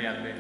ya aku ya.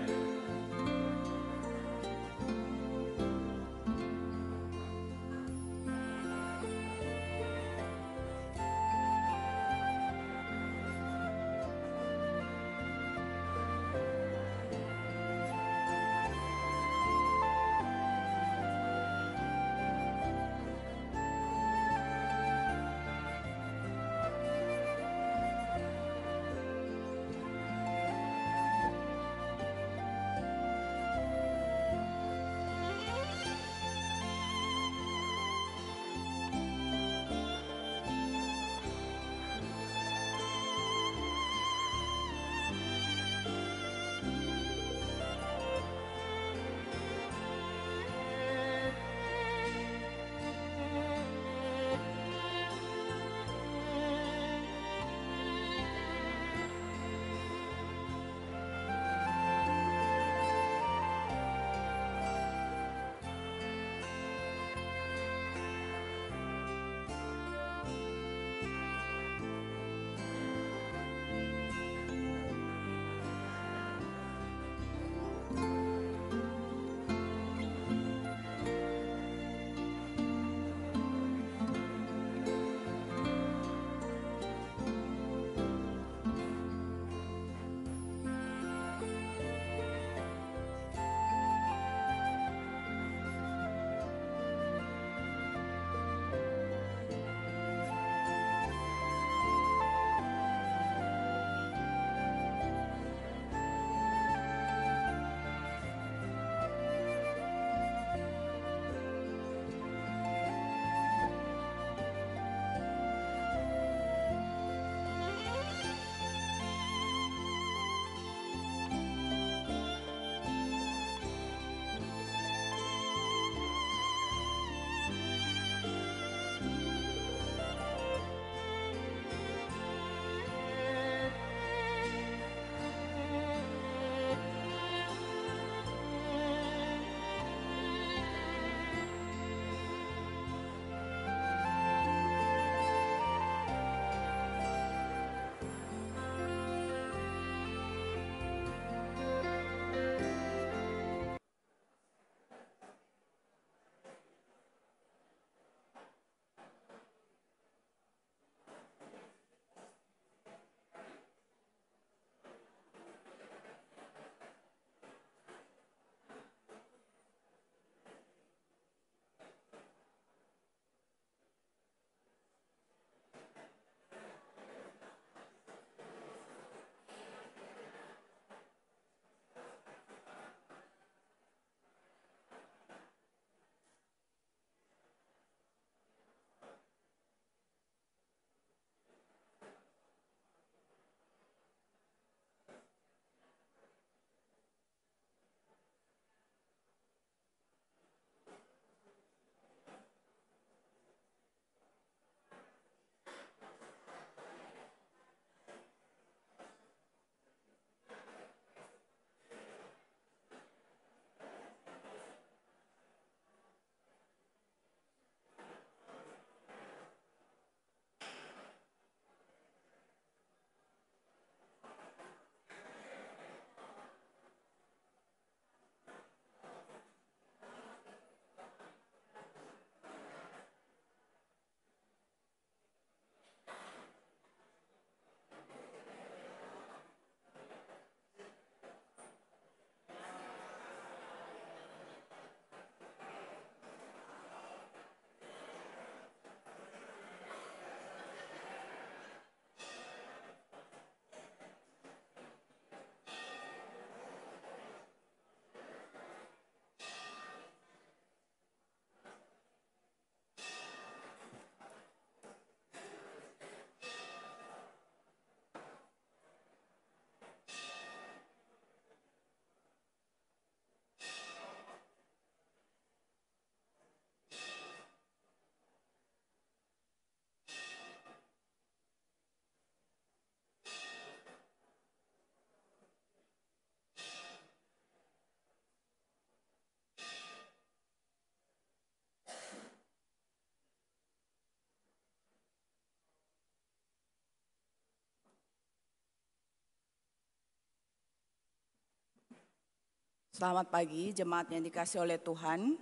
Selamat pagi, jemaat yang dikasihi oleh Tuhan.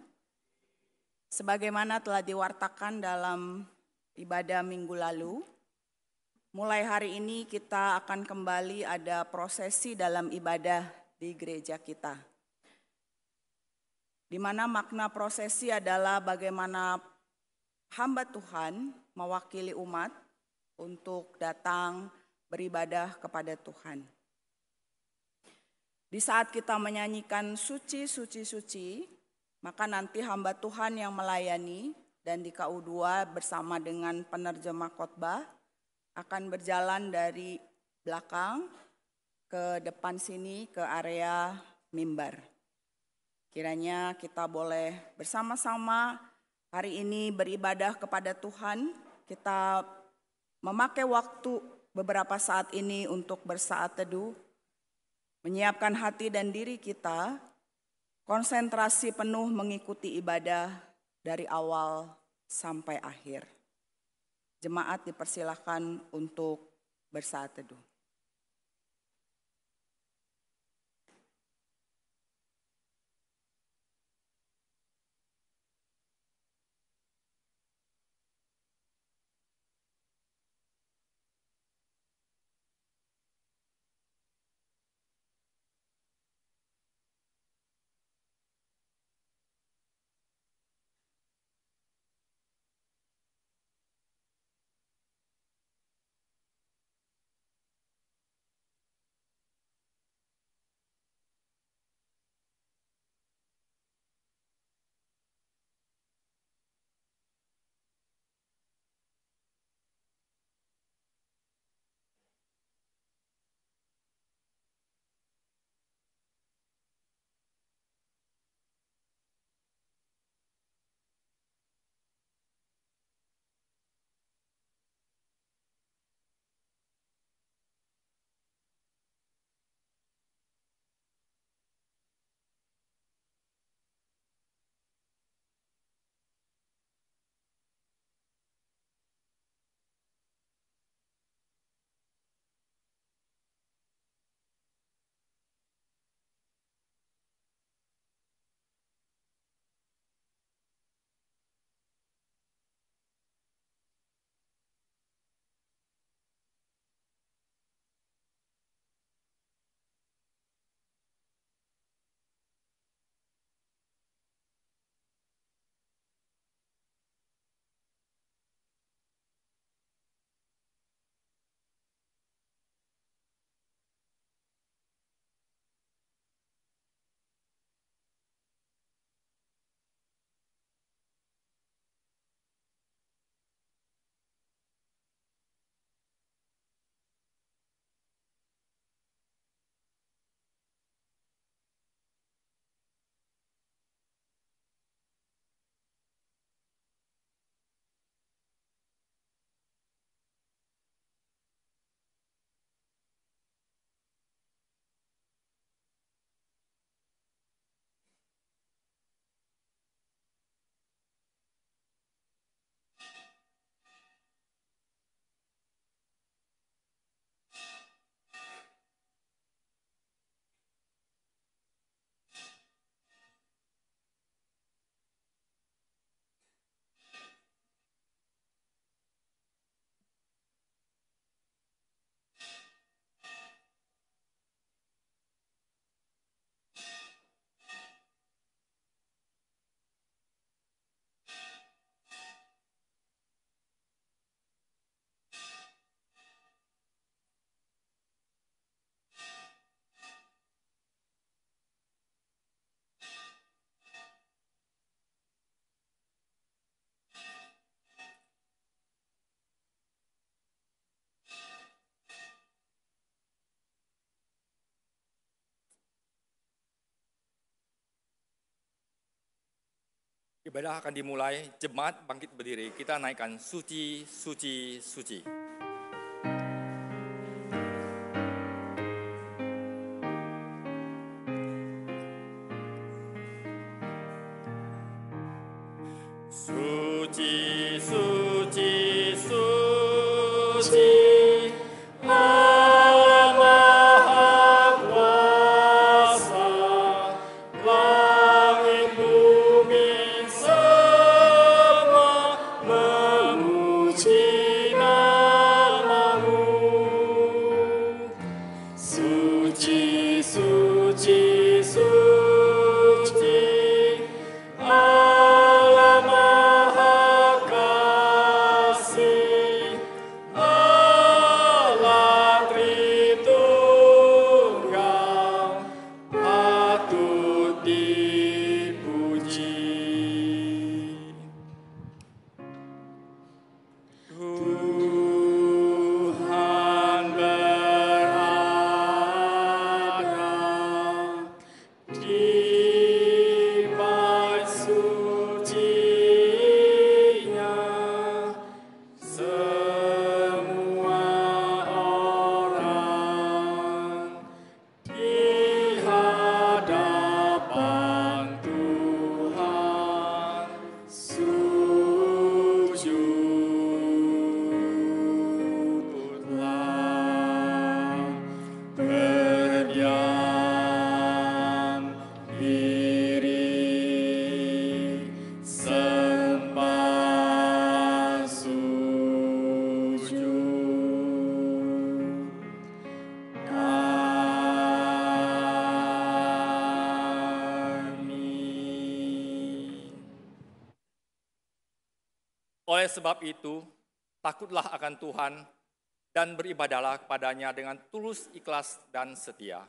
Sebagaimana telah diwartakan dalam ibadah minggu lalu, mulai hari ini kita akan kembali ada prosesi dalam ibadah di gereja kita. Di mana makna prosesi adalah bagaimana hamba Tuhan mewakili umat untuk datang beribadah kepada Tuhan. Di saat kita menyanyikan suci, suci, suci, maka nanti hamba Tuhan yang melayani dan di KU2 bersama dengan penerjemah khotbah akan berjalan dari belakang ke depan sini ke area mimbar. Kiranya kita boleh bersama-sama hari ini beribadah kepada Tuhan. Kita memakai waktu beberapa saat ini untuk bersaat teduh, menyiapkan hati dan diri kita, konsentrasi penuh mengikuti ibadah dari awal sampai akhir. Jemaat dipersilahkan untuk bersaat teduh. Ibadah akan dimulai, jemaat bangkit berdiri, kita naikkan suci, suci, suci. Suci, suci, suci. Allah Maha Kuasa, Oleh sebab itu, takutlah akan Tuhan dan beribadahlah kepadanya dengan tulus, ikhlas, dan setia.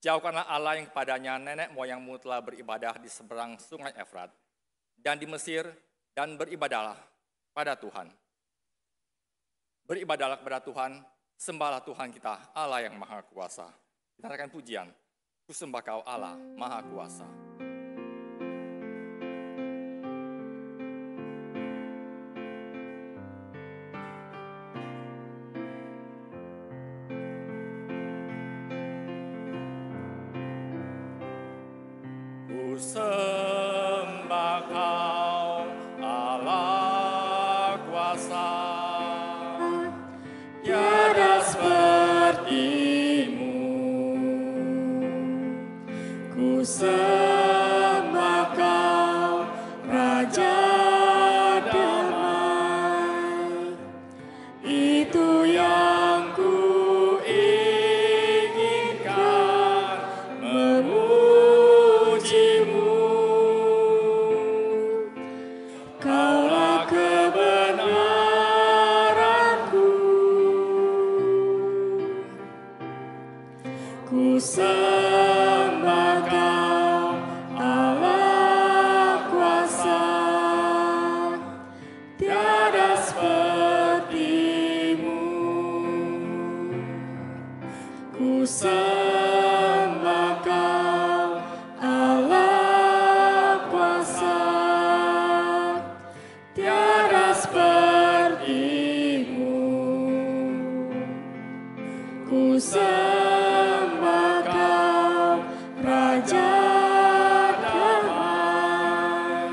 Jauhkanlah Allah yang kepadanya nenek moyangmu telah beribadah di seberang sungai Efrat dan di Mesir, dan beribadahlah pada Tuhan. Beribadahlah kepada Tuhan, sembahlah Tuhan kita, Allah yang Maha Kuasa. Kita akan pujian, ku sembah Kau Allah Maha Kuasa. Ku sembah Kau Allah kuasa, tiada seperti-Mu. Ku sembah Kau Raja damai, itu yang ku inginkan, memuji-Mu. Kaulah kebenaranku, ku sembah Kau Allah kuasa, tiada seperti-Mu. Ku sembah Kau Allah kuasa, tiada seperti-Mu. Ku sembah Kau Raja damai,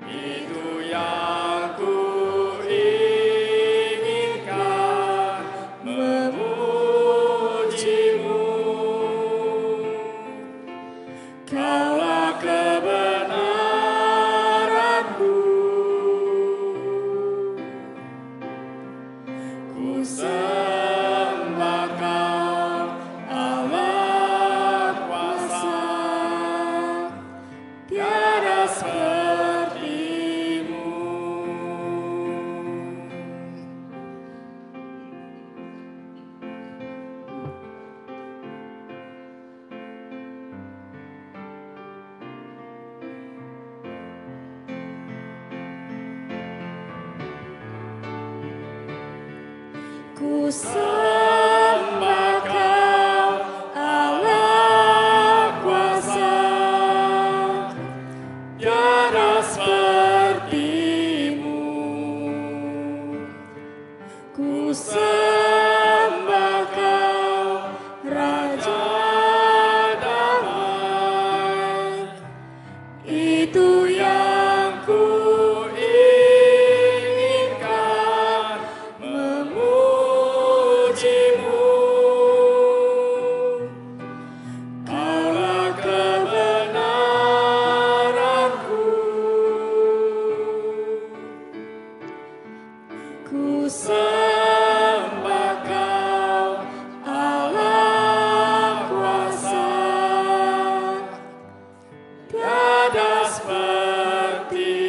itu yang ku inginkan, memuji-Mu. Kaulah kebenaranku, ku sembah Kau Allah kuasa, tiada seperti-Mu. Ku sembah Kau Allah kuasa, tiada seperti-Mu. Ku sembah Kau Raja damai, itu yang ku inginkan, memuji-Mu. Kaulah kebenaranku, ku sembah Kau Allah kuasa, tiada seperti-Mu.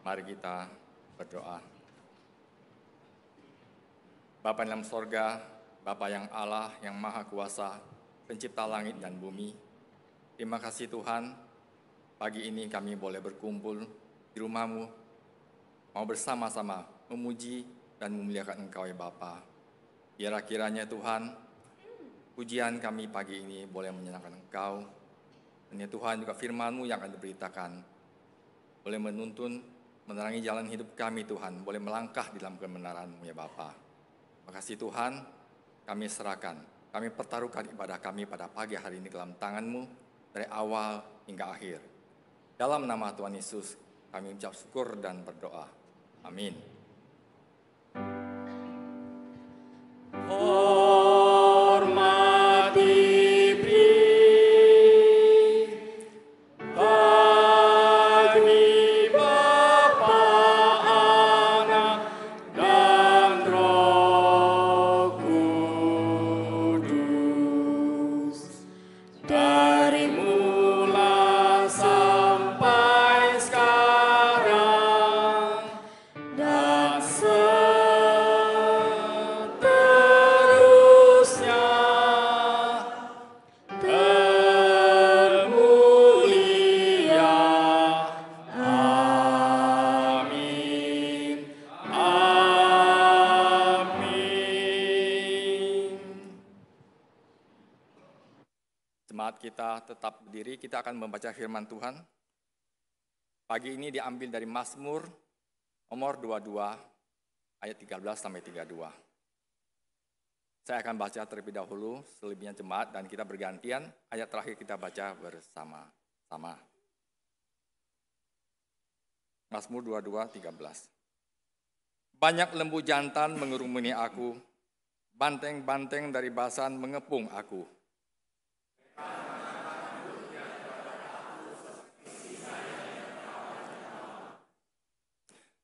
Mari kita berdoa. Bapa dalam sorga, Bapa yang Allah, yang Maha Kuasa, pencipta langit dan bumi, terima kasih Tuhan, pagi ini kami boleh berkumpul di rumah-Mu, mau bersama-sama memuji dan memuliakan Engkau ya Bapa. Biar kiranya Tuhan, pujian kami pagi ini boleh menyenangkan Engkau, dan ya Tuhan juga firman-Mu yang akan diberitakan, boleh menuntun, menerangi jalan hidup kami Tuhan, boleh melangkah di dalam kebenaran-Mu ya Bapa. Terima kasih Tuhan, kami serahkan, kami pertaruhkan ibadah kami pada pagi hari ini dalam tangan-Mu, dari awal hingga akhir. Dalam nama Tuhan Yesus, kami ucap syukur dan berdoa. Amin. Hormat diberi bagi Bapa, Anak, dan Roh Kudus. kita tetap berdiri, kita akan membaca firman Tuhan. Pagi ini diambil dari Mazmur nomor 22 ayat 13 sampai 32. Saya akan baca terlebih dahulu, selebihnya jemaat dan kita bergantian. Ayat terakhir kita baca bersama-sama. Mazmur 22, 13. Banyak lembu jantan mengerumuni aku, banteng-banteng dari Basan mengepung aku.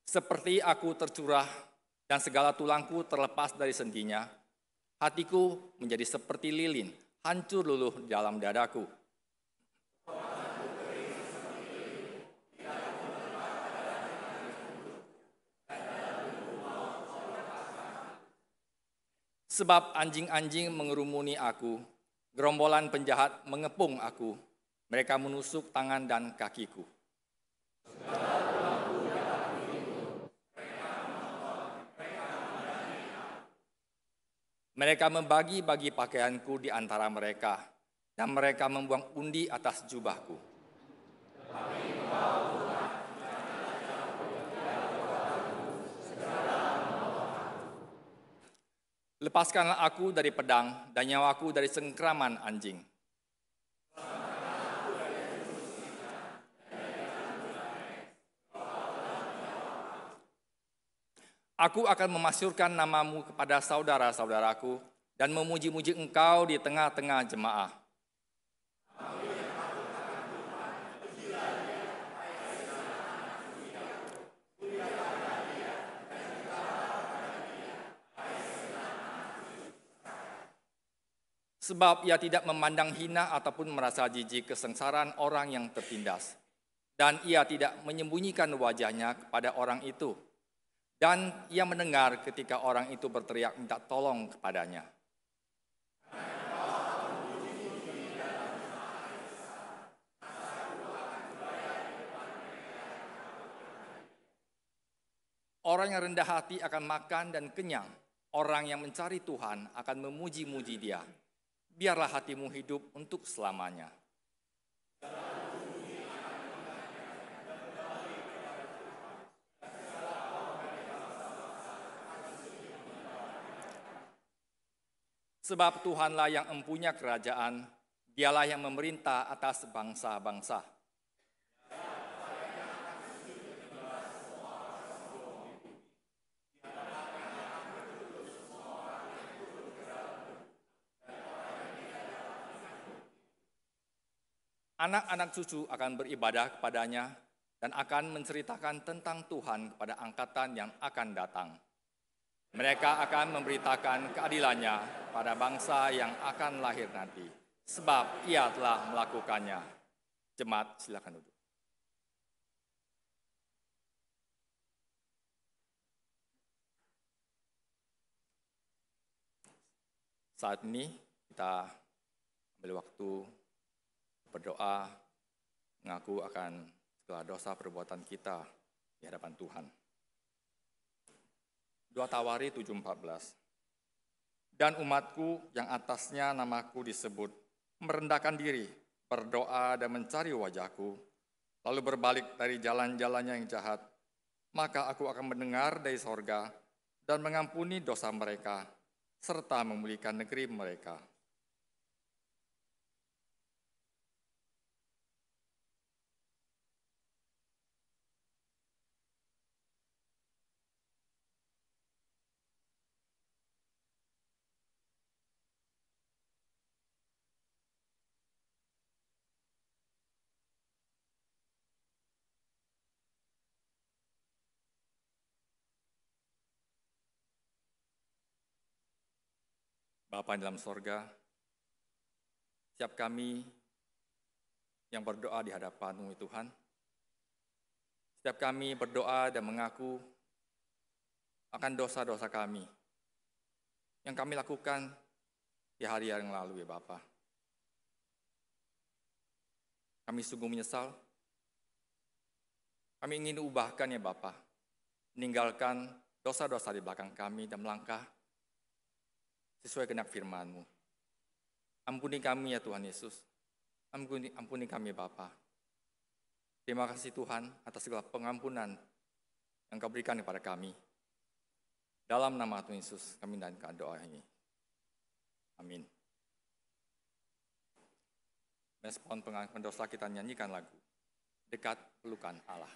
Seperti aku tercurah dan segala tulangku terlepas dari sendinya, hatiku menjadi seperti lilin, hancur luluh dalam dadaku. Sebab anjing-anjing mengerumuni aku, gerombolan penjahat mengepung aku, mereka menusuk tangan dan kakiku. Mereka membagi-bagi pakaianku di antara mereka, dan mereka membuang undi atas jubahku. Lepaskanlah aku dari pedang dan nyawaku dari cengkraman anjing. Aku akan memasyurkan namamu kepada saudara-saudaraku dan memuji-muji engkau di tengah-tengah jemaah. Sebab ia tidak memandang hina ataupun merasa jijik kesengsaraan orang yang tertindas. Dan ia tidak menyembunyikan wajahnya kepada orang itu. Dan ia mendengar ketika orang itu berteriak minta tolong kepadanya. Orang yang rendah hati akan makan dan kenyang. Orang yang mencari Tuhan akan memuji-muji Dia. Biarlah hatimu hidup untuk selamanya. Sebab Tuhanlah yang empunya kerajaan, Dialah yang memerintah atas bangsa-bangsa. Anak-anak cucu akan beribadah kepadanya dan akan menceritakan tentang Tuhan kepada angkatan yang akan datang. Mereka akan memberitakan keadilannya pada bangsa yang akan lahir nanti, sebab Ia telah melakukannya. Jemaat, silakan duduk. Saat ini kita ambil waktu berdoa, mengaku akan segala dosa perbuatan kita di hadapan Tuhan. 2 Tawari 7:14. Dan umatku yang atasnya namaku disebut, merendahkan diri, berdoa dan mencari wajahku, lalu berbalik dari jalan-jalannya yang jahat, maka aku akan mendengar dari sorga dan mengampuni dosa mereka, serta memulihkan negeri mereka. Bapa di dalam sorga, setiap kami yang berdoa di hadapan-Mu Tuhan, setiap kami berdoa dan mengaku akan dosa-dosa kami yang kami lakukan di hari yang lalu ya Bapa. Kami sungguh menyesal, kami ingin ubahkan ya Bapa, meninggalkan dosa-dosa di belakang kami dan melangkah sesuai kehendak firman-Mu. Ampuni kami ya Tuhan Yesus. Ampuni kami Bapa. Terima kasih Tuhan atas segala pengampunan yang Kau berikan kepada kami. Dalam nama Tuhan Yesus kami mendankan doa ini. Amin. Respon pengakuan dosa kita nyanyikan lagu Dekat Pelukan Allah.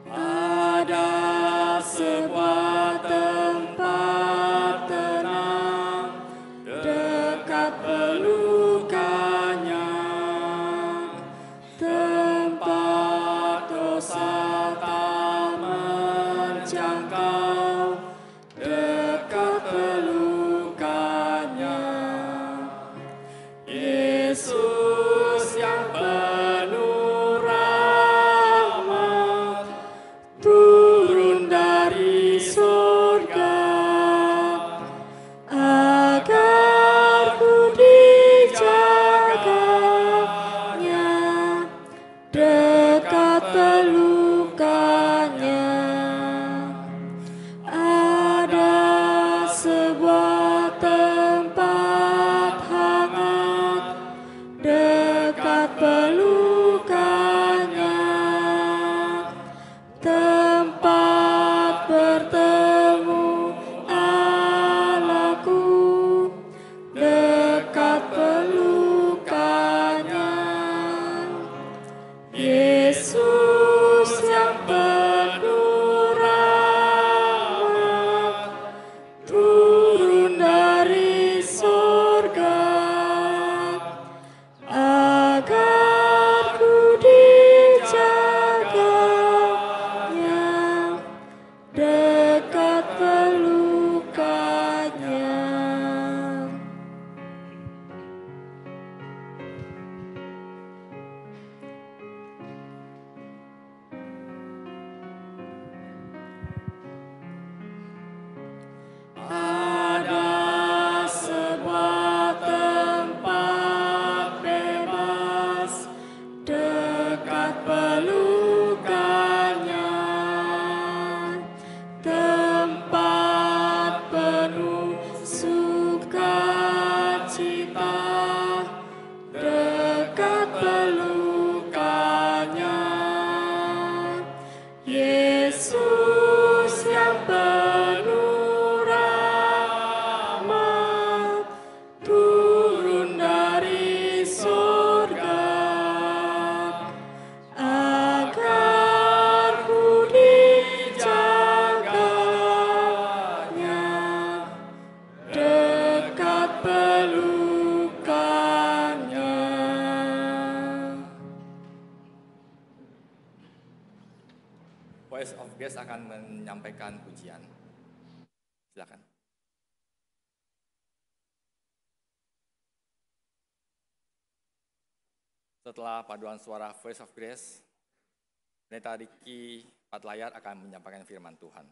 Ada sebuah tempat tenang dekat pelukannya, tempat dosa tak menjangkau, dekat pelukannya. Yesus yang penuh rahmat turun dari surga agar ku dijaganya, dekat pelukannya. Ada sebuah tempat hangat dekat pelukannya, tempat bertemu Allahku, dekat pelukannya. Yesus yang penuh rahmat turun dari surga agar ku dijaganya, dekat pelukannya. Ada sebuah tempat bebas dekat pelukannya, tempat penuh sukacita, dekat pelukannya. Yesus yang penuh rahmat turun dari surga agar ku dijaganya, dekat pelukannya. Voice of Grace akan menyampaikan pujian. Silakan. Setelah paduan suara Voice of Grace, Pendeta Riki Patlayar akan menyampaikan firman Tuhan.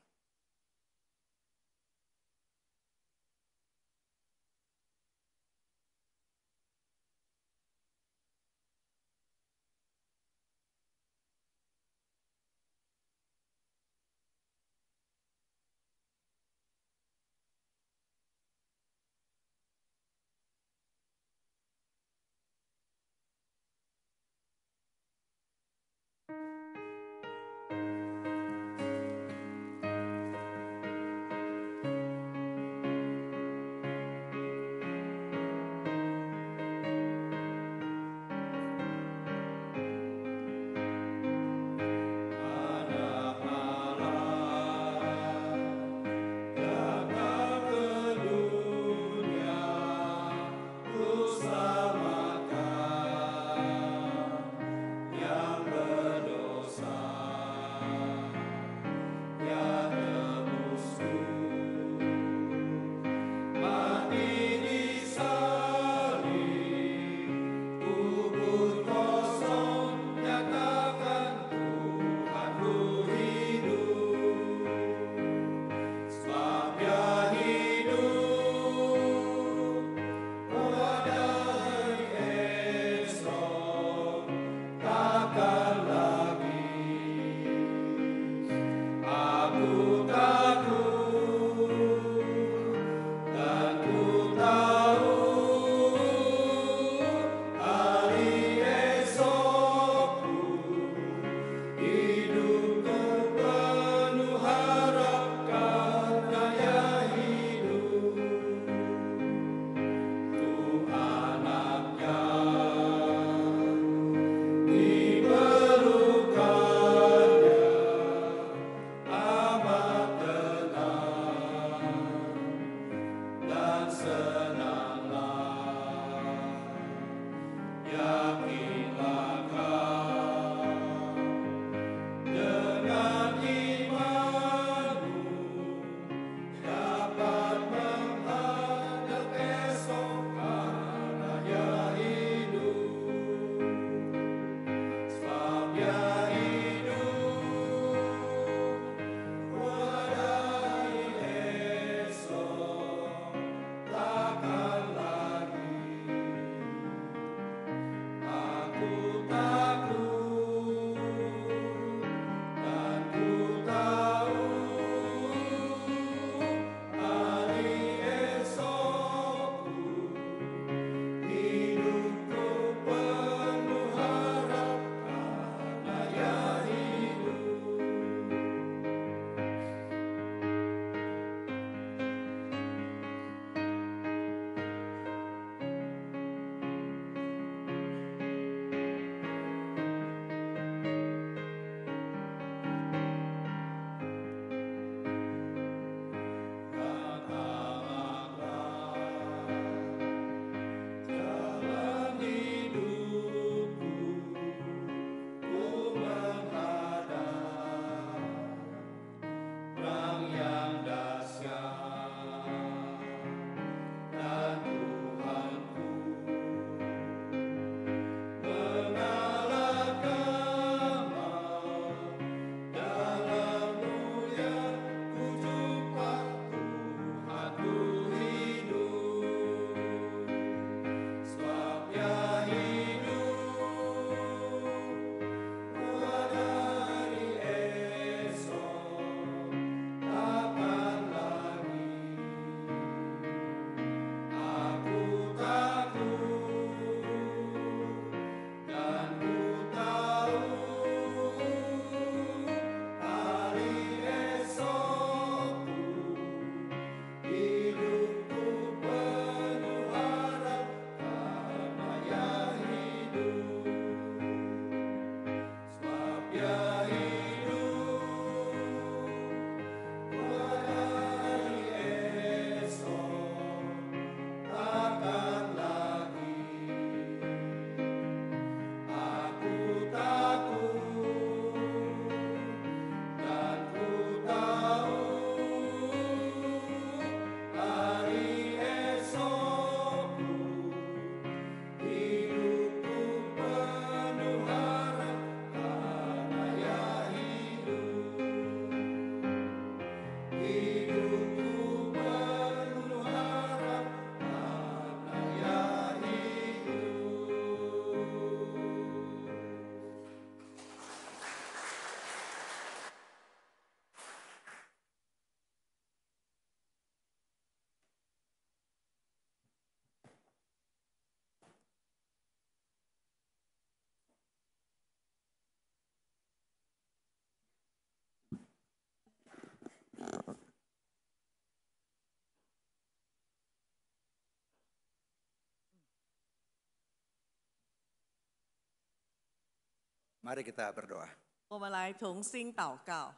Mari kita berdoa. 我们来同心祷告。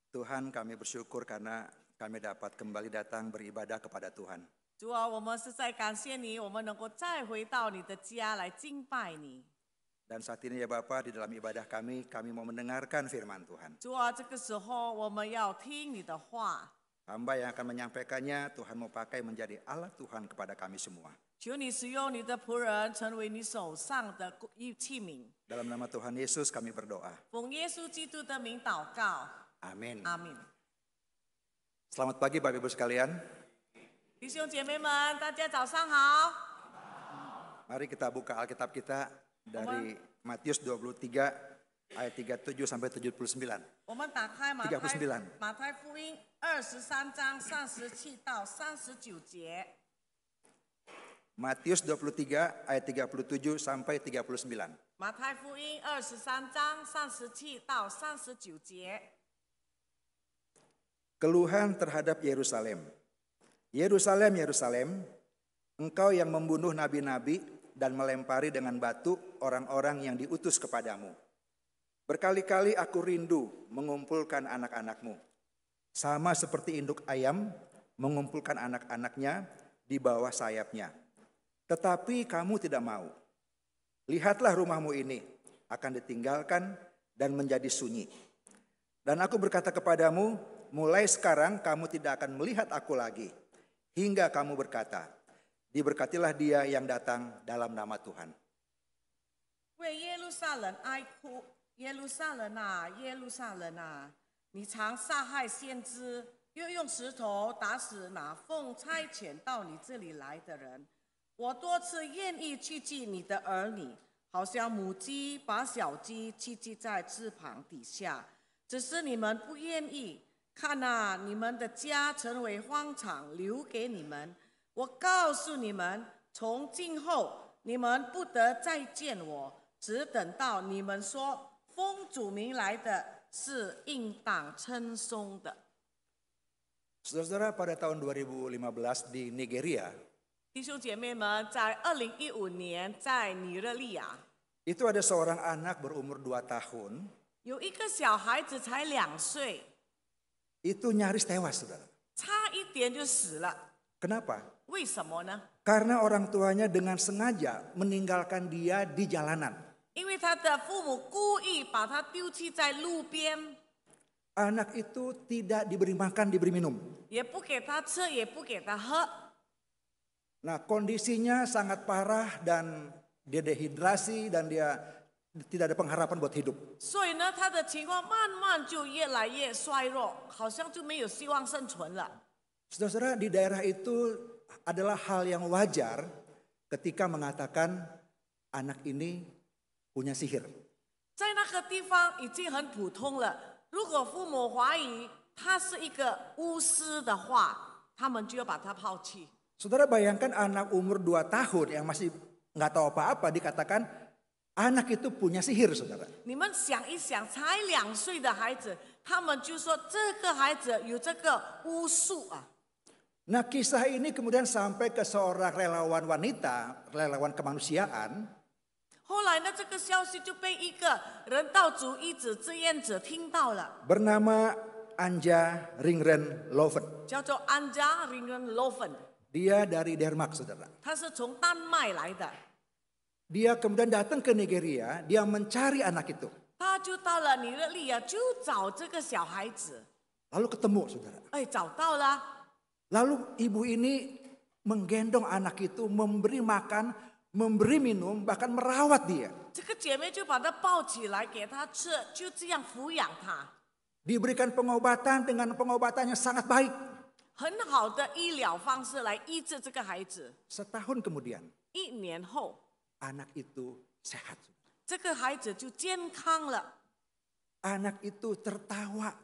Tuhan, kami bersyukur karena kami dapat kembali datang beribadah kepada Tuhan. 主啊，我们实在感谢你，我们能够再回到你的家来敬拜你。 Dan saat ini ya Bapa, di dalam ibadah kami mau mendengarkan firman Tuhan. 主啊，这个时候我们要听你的话， Hamba yang akan menyampaikannya, Tuhan mau pakai menjadi alat Tuhan kepada kami semua. 求你使用你的仆人，成为你手上的器皿。 Dalam nama Tuhan Yesus kami berdoa. 奉耶稣基督的名祷告， Amin. 阿门。 Selamat pagi Bapak Ibu sekalian. 弟兄姐妹们，大家早上好。 Mari kita buka Alkitab kita dari Matius 23 ayat 37 sampai 79. 我们打开39马太福音23章37到39节。 Matius 23 ayat 37 sampai 39. 马太福音23章37到39节。 Keluhan terhadap Yerusalem. Yerusalem, Yerusalem, engkau yang membunuh nabi-nabi dan melempari dengan batu orang-orang yang diutus kepadamu. Berkali-kali aku rindu mengumpulkan anak-anakmu. Sama seperti induk ayam mengumpulkan anak-anaknya di bawah sayapnya. Tetapi kamu tidak mau. Lihatlah rumahmu ini akan ditinggalkan dan menjadi sunyi. Dan aku berkata kepadamu, mulai sekarang kamu tidak akan melihat aku lagi. Hingga kamu berkata, diberkatilah dia yang datang dalam nama Tuhan. 为耶路撒冷哀哭，耶路撒冷啊，耶路撒冷啊！你常杀害先知，又用石头打死那奉差遣到你这里来的人。我多次愿意去祭你的儿女，好像母鸡把小鸡栖息在翅膀底下，只是你们不愿意。看啊，你们的家成为荒场，留给你们。我告诉你们，从今后你们不得再见我，只等到你们说奉主名来的是应当称颂的。 Saudara-saudara, pada tahun 2015 di Nigeria, 弟兄姐妹们，在2015年，在尼日利亚 itu ada seorang anak berumur 2 tahun, 有一个小孩子才2岁， itu nyaris tewas, saudara. 差一点就死了。 Kenapa? 为什么呢？ Karena orang tuanya dengan sengaja meninggalkan dia di jalanan. 因为他的父母故意把他丢弃在路边， Anak itu tidak diberi makan, diberi minum. 也不给他吃，也不给他喝。 Nah, kondisinya sangat parah dan dia dehidrasi dan dia tidak ada pengharapan buat hidup. 所以呢，他的情况慢慢就越来越衰弱，好像就没有希望生存了。 Saudara-saudara, di daerah itu adalah hal yang wajar ketika mengatakan anak ini punya sihir. 在那个地方已经很普通了。如果父母怀疑他是一个巫师的话，他们就要把他抛弃。 Saudara bayangkan anak umur 2 tahun yang masih nggak tahu apa-apa dikatakan anak itu punya sihir, saudara. 你们想一想，才2岁的孩子，他们就说这个孩子有这个巫术啊。 Nah, kisah ini kemudian sampai ke seorang relawan wanita, relawan kemanusiaan. 后来呢，这个消息就被一个人道主义者志愿者听到了， Bernama Anja Ringren Loven. 叫做安加林根罗芬， Dia dari Denmark, saudara. 他是从丹麦来的。 Dia kemudian datang ke Nigeria, dia mencari anak itu. 他就到了尼日利亚，就找这个小孩子。 Lalu ketemu, saudara. 哎，找到了。 Lalu ibu ini menggendong anak itu, memberi makan, memberi minum, bahkan merawat dia. 这个姐妹就把他抱起来给他吃，就这样抚养他。 Diberikan pengobatan dengan pengobatan yang sangat baik. 很好的医疗方式来医治这个孩子。 Setahun kemudian, 1年后， anak itu sehat. 这个孩子就健康了。 Anak itu tertawa.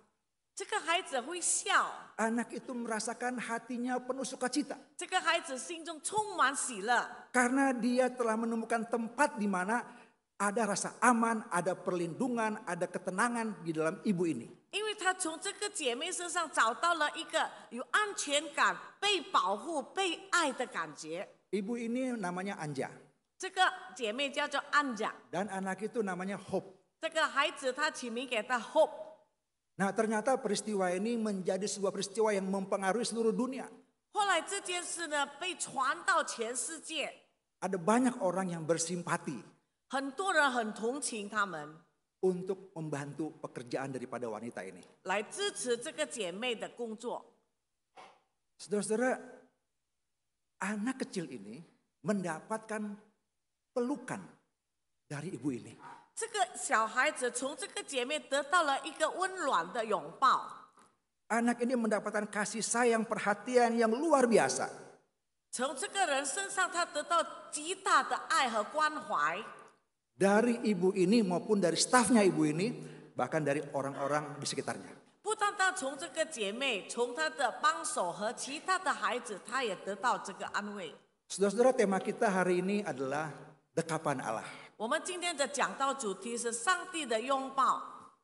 这个孩子会笑， Anak itu merasakan hatinya penuh sukacita. 这个孩子心中充满喜乐， Karena dia telah menemukan tempat di mana ada rasa aman, ada perlindungan, ada ketenangan di dalam ibu ini. 因为他从这个姐妹身上找到了一个有安全感、被保护、被爱的感觉。 Ibu ini namanya Anja. 这个姐妹叫做安雅， dan anak itu namanya Hope. 这个孩子他起名给他 Hope。 Nah, ternyata peristiwa ini menjadi sebuah peristiwa yang mempengaruhi seluruh dunia. 后来这件事呢被传到全世界， Ada banyak orang yang bersimpati 很多人很同情他们， untuk membantu pekerjaan daripada wanita ini. 来支持这个姐妹的工作。 Saudara-saudara, anak kecil ini mendapatkan pelukan dari ibu ini. 这个小孩子从这个姐妹得到了一个温暖的拥抱， Anak ini mendapatkan kasih sayang, perhatian yang luar biasa. 从这个人身上他得到极大的爱和关怀， Dari ibu ini maupun dari stafnya ibu ini, bahkan dari orang-orang di sekitarnya. 不单单从这个姐妹，从她的帮手和其他的孩子，她也得到这个安慰。 Saudara-saudara, tema kita hari ini adalah dekapan Allah. 我们今天的讲道主题是上帝的拥抱。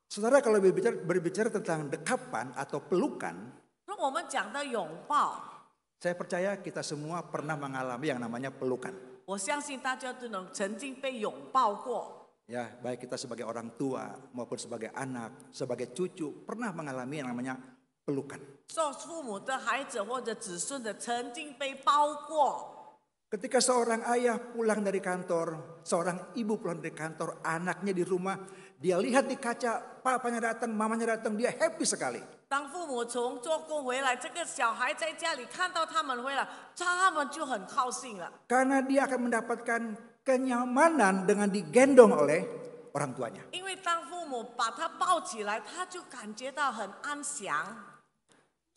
Saudara, kalau berbicara tentang dekapan atau pelukan, 那我们讲到拥抱， saya percaya kita semua pernah mengalami yang namanya pelukan. 我相信大家都能曾经被拥抱过。 Ya, baik kita sebagai orang tua maupun sebagai anak, sebagai cucu, pernah mengalami yang namanya pelukan. 做父母的孩子或者子孙的曾经被包过。 Ketika seorang ayah pulang dari kantor, seorang ibu pulang dari kantor, anaknya di rumah, dia lihat di kaca, papanya datang, mamanya datang, dia happy sekali. 当父母从做工回来，这个小孩在家里看到他们回来，他们就很高兴了。 Karena dia akan mendapatkan kenyamanan dengan digendong oleh orang tuanya. 因为当父母把他抱起来，他就感觉到很安详。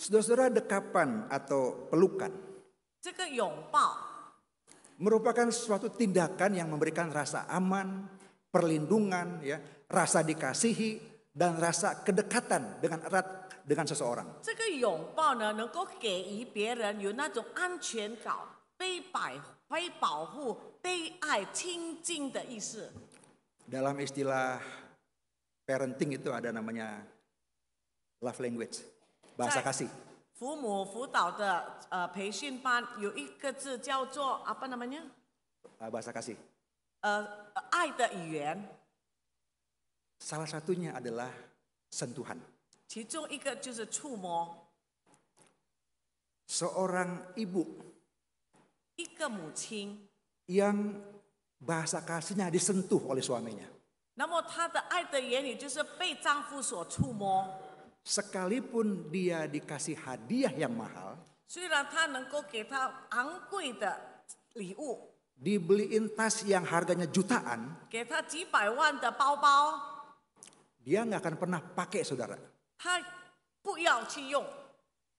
Saudara-saudara, dekapan atau pelukan 这个拥抱 merupakan suatu tindakan yang memberikan rasa aman, perlindungan, ya, rasa dikasihi, dan rasa kedekatan dengan erat dengan seseorang. 这个拥抱呢，能够给予别人有那种安全感、被保护、被爱、亲近的意思。 Dalam istilah parenting itu ada namanya love language, bahasa kasih. 父母辅导的培训班有一个字叫做apa namanya？ Bahasa kasih. 爱的语言， Salah satunya adalah sentuhan. 其中一个就是触摸。 Seorang ibu 一个母亲， yang bahasa kasihnya disentuh oleh suaminya. 那么她的爱的言语就是被丈夫所触摸。 Sekalipun dia dikasih hadiah yang mahal, 虽然她能够给她昂贵的礼物， dibeliin tas yang harganya jutaan, 给她几百万的包包， dia nggak akan pernah pakai, saudara. 她不要去用。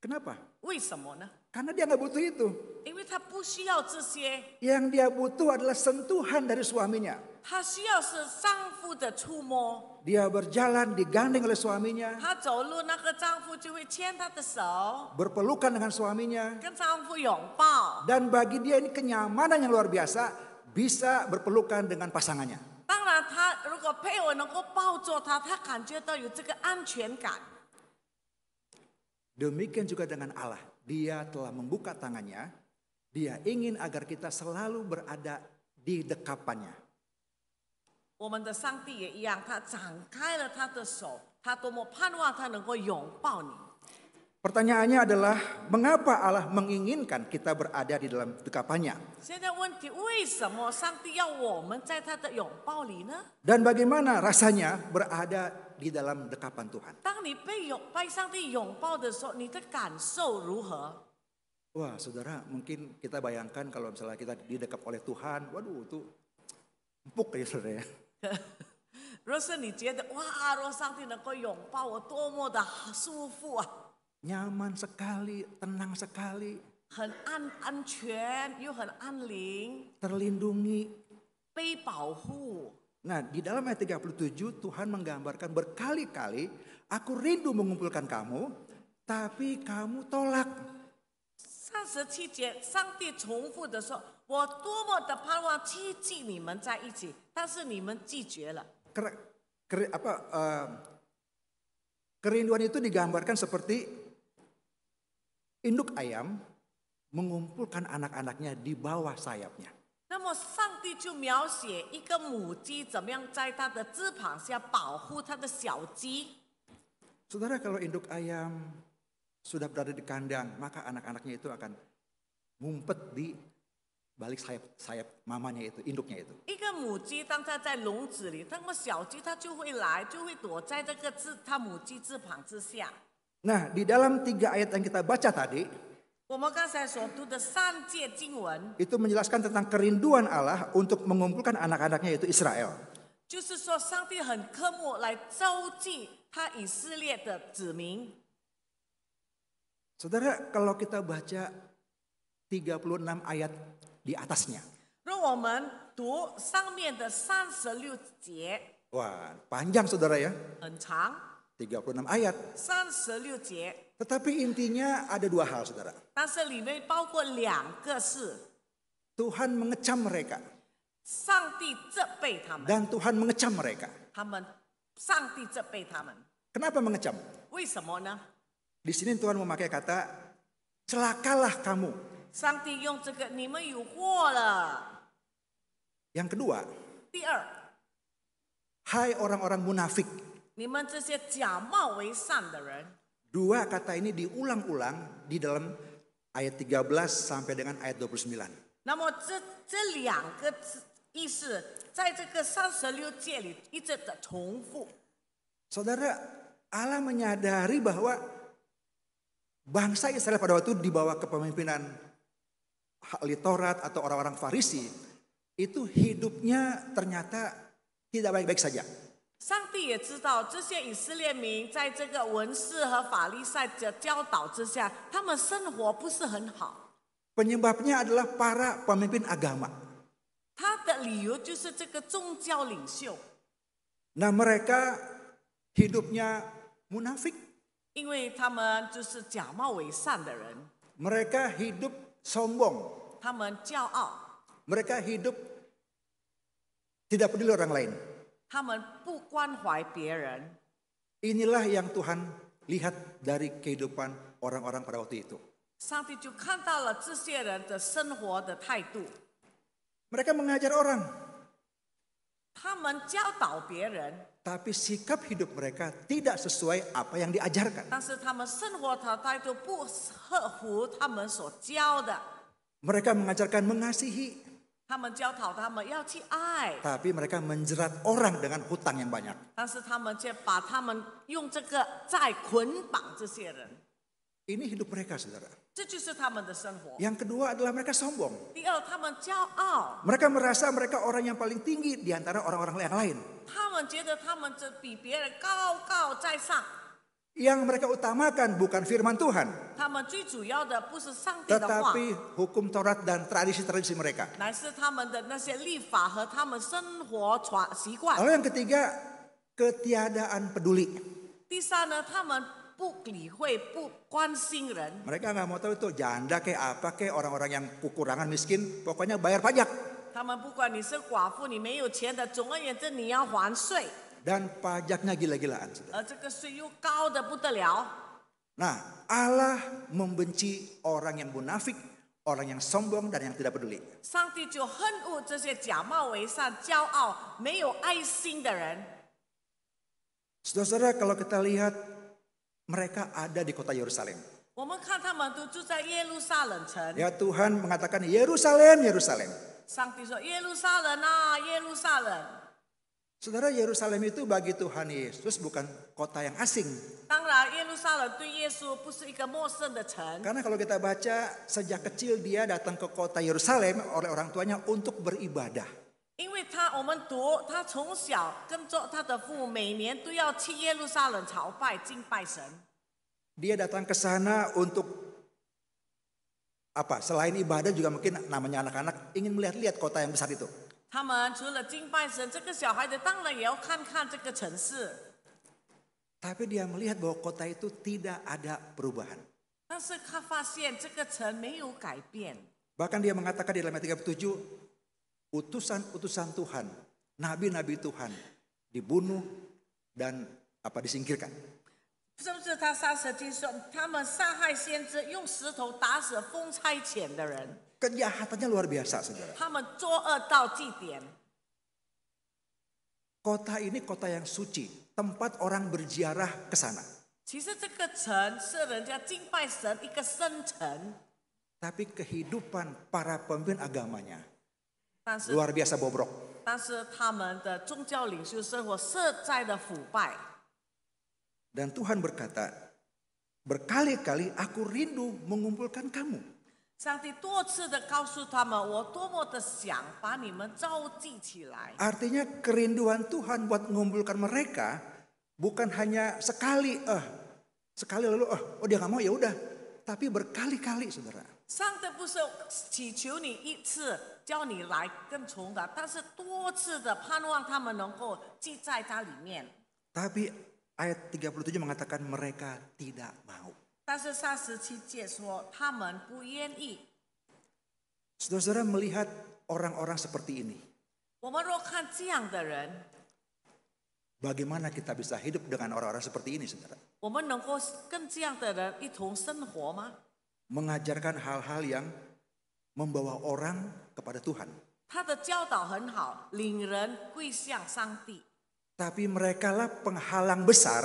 Kenapa? 为什么呢？ Karena dia nggak butuh itu. 因为她不需要这些， Yang dia butuh adalah sentuhan dari suaminya. 她需要是丈夫的触摸。 Dia berjalan digandeng oleh suaminya, 她走路，那个丈夫就会牵她的手， berpelukan dengan suaminya. 跟丈夫拥抱。 Dan bagi dia ini kenyamanan yang luar biasa, bisa berpelukan dengan pasangannya. 当然，她如果配偶能够抱住她，她感觉到有这个安全感。 Demikian juga dengan Allah. Dia telah membuka tangannya. Dia ingin agar kita selalu berada di dekapannya. 我们的上帝也一样，他展开了他的手，他多么盼望他能够拥抱你。 Pertanyaannya adalah, mengapa Allah menginginkan kita berada di dalam dekapannya? 现在问题，为什么上帝要我们在他的拥抱里呢？ Dan bagaimana rasanya berada di dalam dekapan Tuhan? 当你被上帝拥抱的时候，你的感受如何？ Wah, saudara, mungkin kita bayangkan kalau misalnya kita didekap oleh Tuhan, waduh itu empuk ya saudara ya. 若是你觉得哇，若上帝能够拥抱我，多么的舒服啊， Nyaman sekali, tenang sekali, 很安全又很安宁， terlindungi. 被保护。 Nah, di dalam ayat 37 Tuhan menggambarkan berkali-kali, aku rindu mengumpulkan kamu, tapi kamu tolak. 37节，上帝重复的说：“我多么的盼望接近你们在一起，但是你们拒绝了。” Kerinduan itu digambarkan seperti induk ayam mengumpulkan anak-anaknya di bawah sayapnya. 那么，上帝帝就描写一个母鸡怎么样在它的翅膀下保护它的小鸡。 Saudara, kalau induk ayam sudah berada di kandang, maka anak-anaknya itu akan ngumpet di balik sayap mamanya itu, induknya itu. 一个母鸡当它在笼子里，那么小鸡它就会来，就会躲在这个它母鸡翅膀之下。 Nah, di dalam 3 ayat yang kita baca tadi, 我们刚才所读的3节经文， itu menjelaskan tentang kerinduan Allah untuk mengumpulkan anak-anaknya yaitu Israel. 就是说上帝很渴慕来召集他以色列的子民。 Saudara, kalau kita baca 36 ayat di atasnya. 若我们读上面的36节， Wah, panjang saudara ya, 很长， 36 ayat. 36节， Tetapi intinya ada 2 hal saudara. 但是里面包括2个事： Tuhan mengecam mereka 上帝责备他们， dan Tuhan mengecam mereka. 上帝责备他们。 Kenapa mengecam? 为什么呢？ Di sini Tuhan memakai kata celakalah kamu. 上帝用这个“你们有祸了 Yang kedua, ”。第二， hai orang-orang munafik. 你们这些假冒为善的人。 2 kata ini diulang-ulang di dalam ayat 13 sampai dengan ayat 29. 那么这2个意思，在这个36节里一直的重复。 Saudara, Allah menyadari bahwa bangsa Israel pada waktu di bawah kepemimpinan ahli Taurat atau orang-orang Farisi itu hidupnya ternyata tidak baik-baik saja. 上帝也知道这些以色列民在这个文士和法利赛的教导之下，他们生活不是很好。 Penyebabnya adalah para pemimpin agama. 他的理由就是这个宗教领袖， Nah, mereka hidupnya munafik. 因为他们就是假冒为善的人， Mereka hidup sombong. 他们骄傲， Mereka hidup tidak peduli orang lain. 他们不关怀别人。 Inilah yang Tuhan lihat dari kehidupan orang-orang pada waktu itu. 上帝就看到了这些人的生活的态度， Mereka mengajar orang, 他们教导别人， tapi sikap hidup mereka tidak sesuai apa yang diajarkan. 但是他们生活的态度不合乎他们所教的。 Mereka mengajarkan mengasihi, 他们教导他们要去爱， tapi mereka menjerat orang dengan hutang yang banyak. 但是他们却把他们用这个在捆绑这些人， Ini hidup mereka, saudara. 这就是他们的生活。 Yang kedua adalah mereka sombong. 第二，他们骄傲， Mereka merasa mereka orang yang paling tinggi di antara orang-orang yang lain. 他们觉得他们这比别人高在上。 Yang mereka utamakan bukan firman Tuhan, 他们最主要的不是上帝的话， tetapi hukum Taurat dan tradisi-tradisi mereka. 乃是他们的那些律法和他们生活习惯。 Lalu yang ketiga, ketiadaan peduli. 第三呢，他们不理会、不关心人， Mereka nggak mau tahu itu janda kayak apa kayak orang-orang yang kekurangan miskin, pokoknya bayar pajak. 他们不管你是寡妇，你没有钱的，总而言之你要还税， Dan pajaknya gila-gilaan. Saudara. 而这个税又高的不得了。 Nah, Allah membenci orang yang munafik, orang yang sombong dan yang tidak peduli. 上帝就恨恶这些假冒为善、骄傲、没有爱心的人。 Saudara-saudara, kalau kita lihat mereka ada di kota Yerusalem. 我们看他们都住在耶路撒冷城， Ya Tuhan mengatakan Yerusalem, Yerusalem. 上帝说：“耶路撒冷啊，耶路撒冷。” Saudara, Yerusalem itu bagi Tuhan Yesus bukan kota yang asing. 当然，耶路撒冷对耶稣不是一个陌生的城， Karena kalau kita baca sejak kecil dia datang ke kota Yerusalem oleh orang tuanya untuk beribadah. 因为我们读他从小跟着他的父母，每年都要去耶路撒冷朝拜敬拜神。 Dia datang ke sana untuk apa? Selain ibadah juga mungkin namanya anak-anak ingin melihat-lihat kota yang besar itu. 他们除了敬拜神，这个小孩子当然也要看看这个城市。 Tapi dia melihat bahwa kota itu tidak ada perubahan. 但是他发现这个城没有改变， Bahkan dia mengatakan di dalam ayat 37, utusan-utusan Tuhan, nabi-nabi Tuhan dibunuh dan disingkirkan. 是不是他30经说他们杀害先知，用石头打死奉差遣的人？ Kejahatannya luar biasa, saudara. 他们作恶到极点。 Kota ini kota yang suci, tempat orang berziarah ke sana. 其实这个城是人家敬拜神一个圣城， Tapi kehidupan para pemimpin agamanya 但是 luar biasa bobrok. 他们的宗教领袖生活实在的腐败。 Dan Tuhan berkata, berkali-kali aku rindu mengumpulkan kamu. 上帝多次的告诉他们，我多么的想把你们召集起来。 Artinya kerinduan Tuhan buat mengumpulkan mereka bukan hanya sekali lalu dia nggak mau ya udah, tapi berkali-kali, saudara. 上帝不是祈求你一次叫你来跟从的，但是多次的盼望他们能够记在它里面。 Tapi ayat 37 mengatakan mereka tidak mau. 但是37节说他们不愿意。 Saudara-saudara melihat orang-orang seperti ini, 我们若看这样的人， bagaimana kita bisa hidup dengan orang-orang seperti ini, saudara? 我们能够跟这样的人一同生活吗？ Mengajarkan hal-hal yang membawa orang kepada Tuhan. 他的教导很好，领人归向上帝。 Tapi mereka lah penghalang besar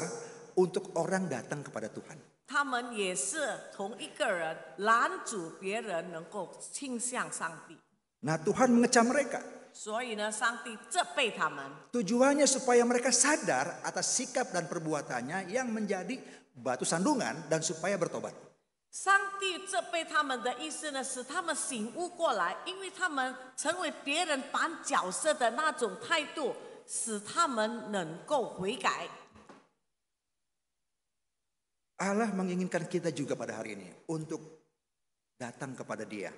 untuk orang datang kepada Tuhan. 他们也是同一个人拦阻别人能够倾向上帝， Nah, Tuhan mengecam mereka. 所以呢，上帝责备他们， Tujuannya supaya mereka sadar atas sikap dan perbuatannya yang menjadi batu sandungan dan supaya bertobat. 上帝责备他们的意思呢，使他们醒悟过来，因为他们成为别人绊脚石的那种态度，使他们能够悔改。 Allah menginginkan kita juga pada hari ini untuk datang kepada Dia,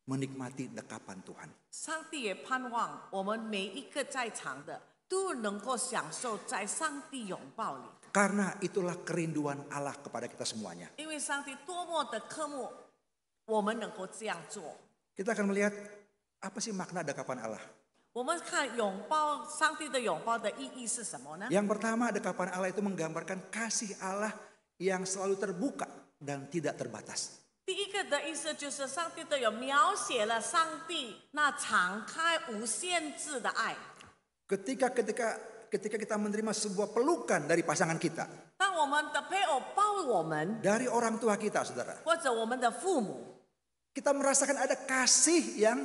menikmati dekapan Tuhan. 上帝也盼望我们每一个在场的都能够享受在上帝拥抱里， Karena itulah kerinduan Allah kepada kita semuanya. 因为上帝多么的渴慕我们能够这样做。 Kita akan melihat apa sih makna dekapan Allah. 我们看拥抱上帝的拥抱的意义是什么呢？ Yang pertama, dekapan Allah itu menggambarkan kasih Allah yang selalu terbuka dan tidak terbatas. 第一个的意思就是上帝都有描写了上帝那敞开无限制的爱。 Ketika kita menerima sebuah pelukan dari pasangan kita, 当我们的配偶抱我们， dari orang tua kita, saudara, 或者我们的父母， kita merasakan ada kasih yang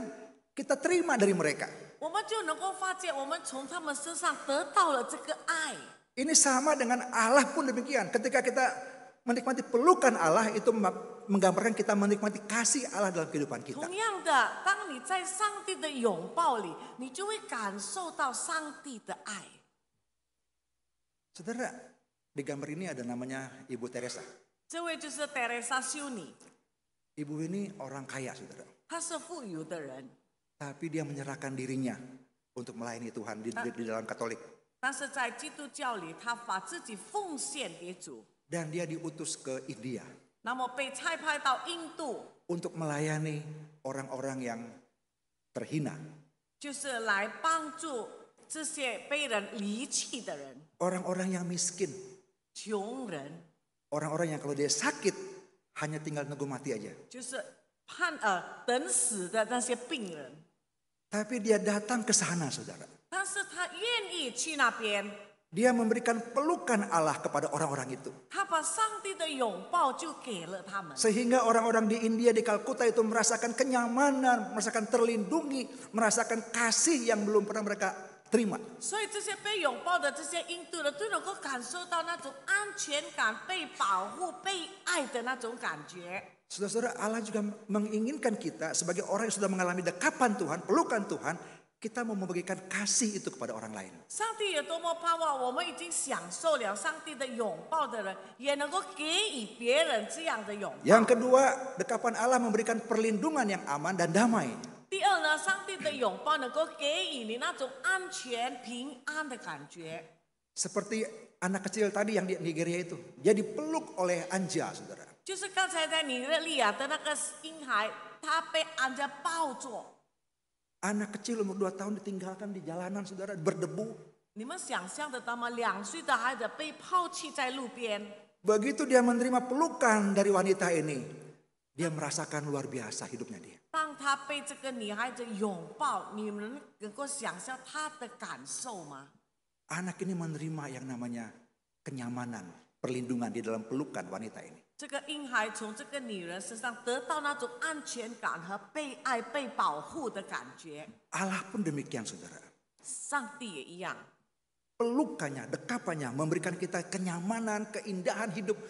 kita terima dari mereka. 我们就能够发现我们从他们身上得到了这个爱。 Ini sama dengan Allah pun demikian. Ketika kita menikmati pelukan Allah, itu menggambarkan kita menikmati kasih Allah dalam kehidupan kita. 同样的，当你在上帝的拥抱里，你就会感受到上帝的爱。 Saudara, di gambar ini ada namanya Ibu Teresa. 这位就是 Teresa 修女， Ibu ini orang kaya, saudara. 她是富有的人， Tapi dia menyerahkan dirinya untuk melayani Tuhan di dalam Katolik. 但是在基督教里，她把自己奉献给主， Dan dia diutus ke India 那么被差派到印度， untuk melayani orang-orang yang terhina. 就是来帮助这些被人离弃的人、 Orang-orang yang miskin. 穷人， Orang-orang yang kalau dia sakit hanya tinggal nunggu mati aja. 就是等死的那些病人。 Tapi dia datang ke sana, saudara. 但是他愿意去那边， Dia memberikan pelukan Allah kepada orang-orang itu. 他把上帝的拥抱就给了他们。 Sehingga orang-orang di India, di Kalkuta itu merasakan kenyamanan, merasakan terlindungi, merasakan kasih yang belum pernah mereka terima. 所以这些被拥抱的这些印度人都能够感受到那种安全感、被保护、被爱的那种感觉。 Saudara-saudara, Allah juga menginginkan kita sebagai orang yang sudah mengalami dekapan Tuhan, pelukan Tuhan, kita mau membagikan kasih itu kepada orang lain. 上帝有多么盼望我们已经享受了上帝的拥抱的人，也能够给予别人这样的拥抱。 Yang kedua, dekapan Allah memberikan perlindungan yang aman dan damai. 第二呢，上帝的拥抱能够给予你那种安全、平安的感觉。 Seperti anak kecil tadi yang di Nigeria itu, dia dipeluk oleh Anja, saudara. 就是刚才在尼日利亚的那个婴孩，他被安家抱着。 Anak kecil umur 2 tahun ditinggalkan di jalanan, saudara, berdebu. 你们想象得到吗？2岁的孩子被抛弃在路边， Begitu dia menerima pelukan dari wanita ini, dia merasakan luar biasa hidupnya dia. 当他被这个女孩子拥抱，你们能够想象他的感受吗？ Anak ini menerima yang namanya kenyamanan, perlindungan di dalam pelukan wanita ini. 这个婴孩从这个女人身上得到那种安全感和被爱、被保护的感觉。 Allah pun demikian, saudara. 上帝也一样， Pelukannya, dekapannya memberikan kita kenyamanan, keindahan hidup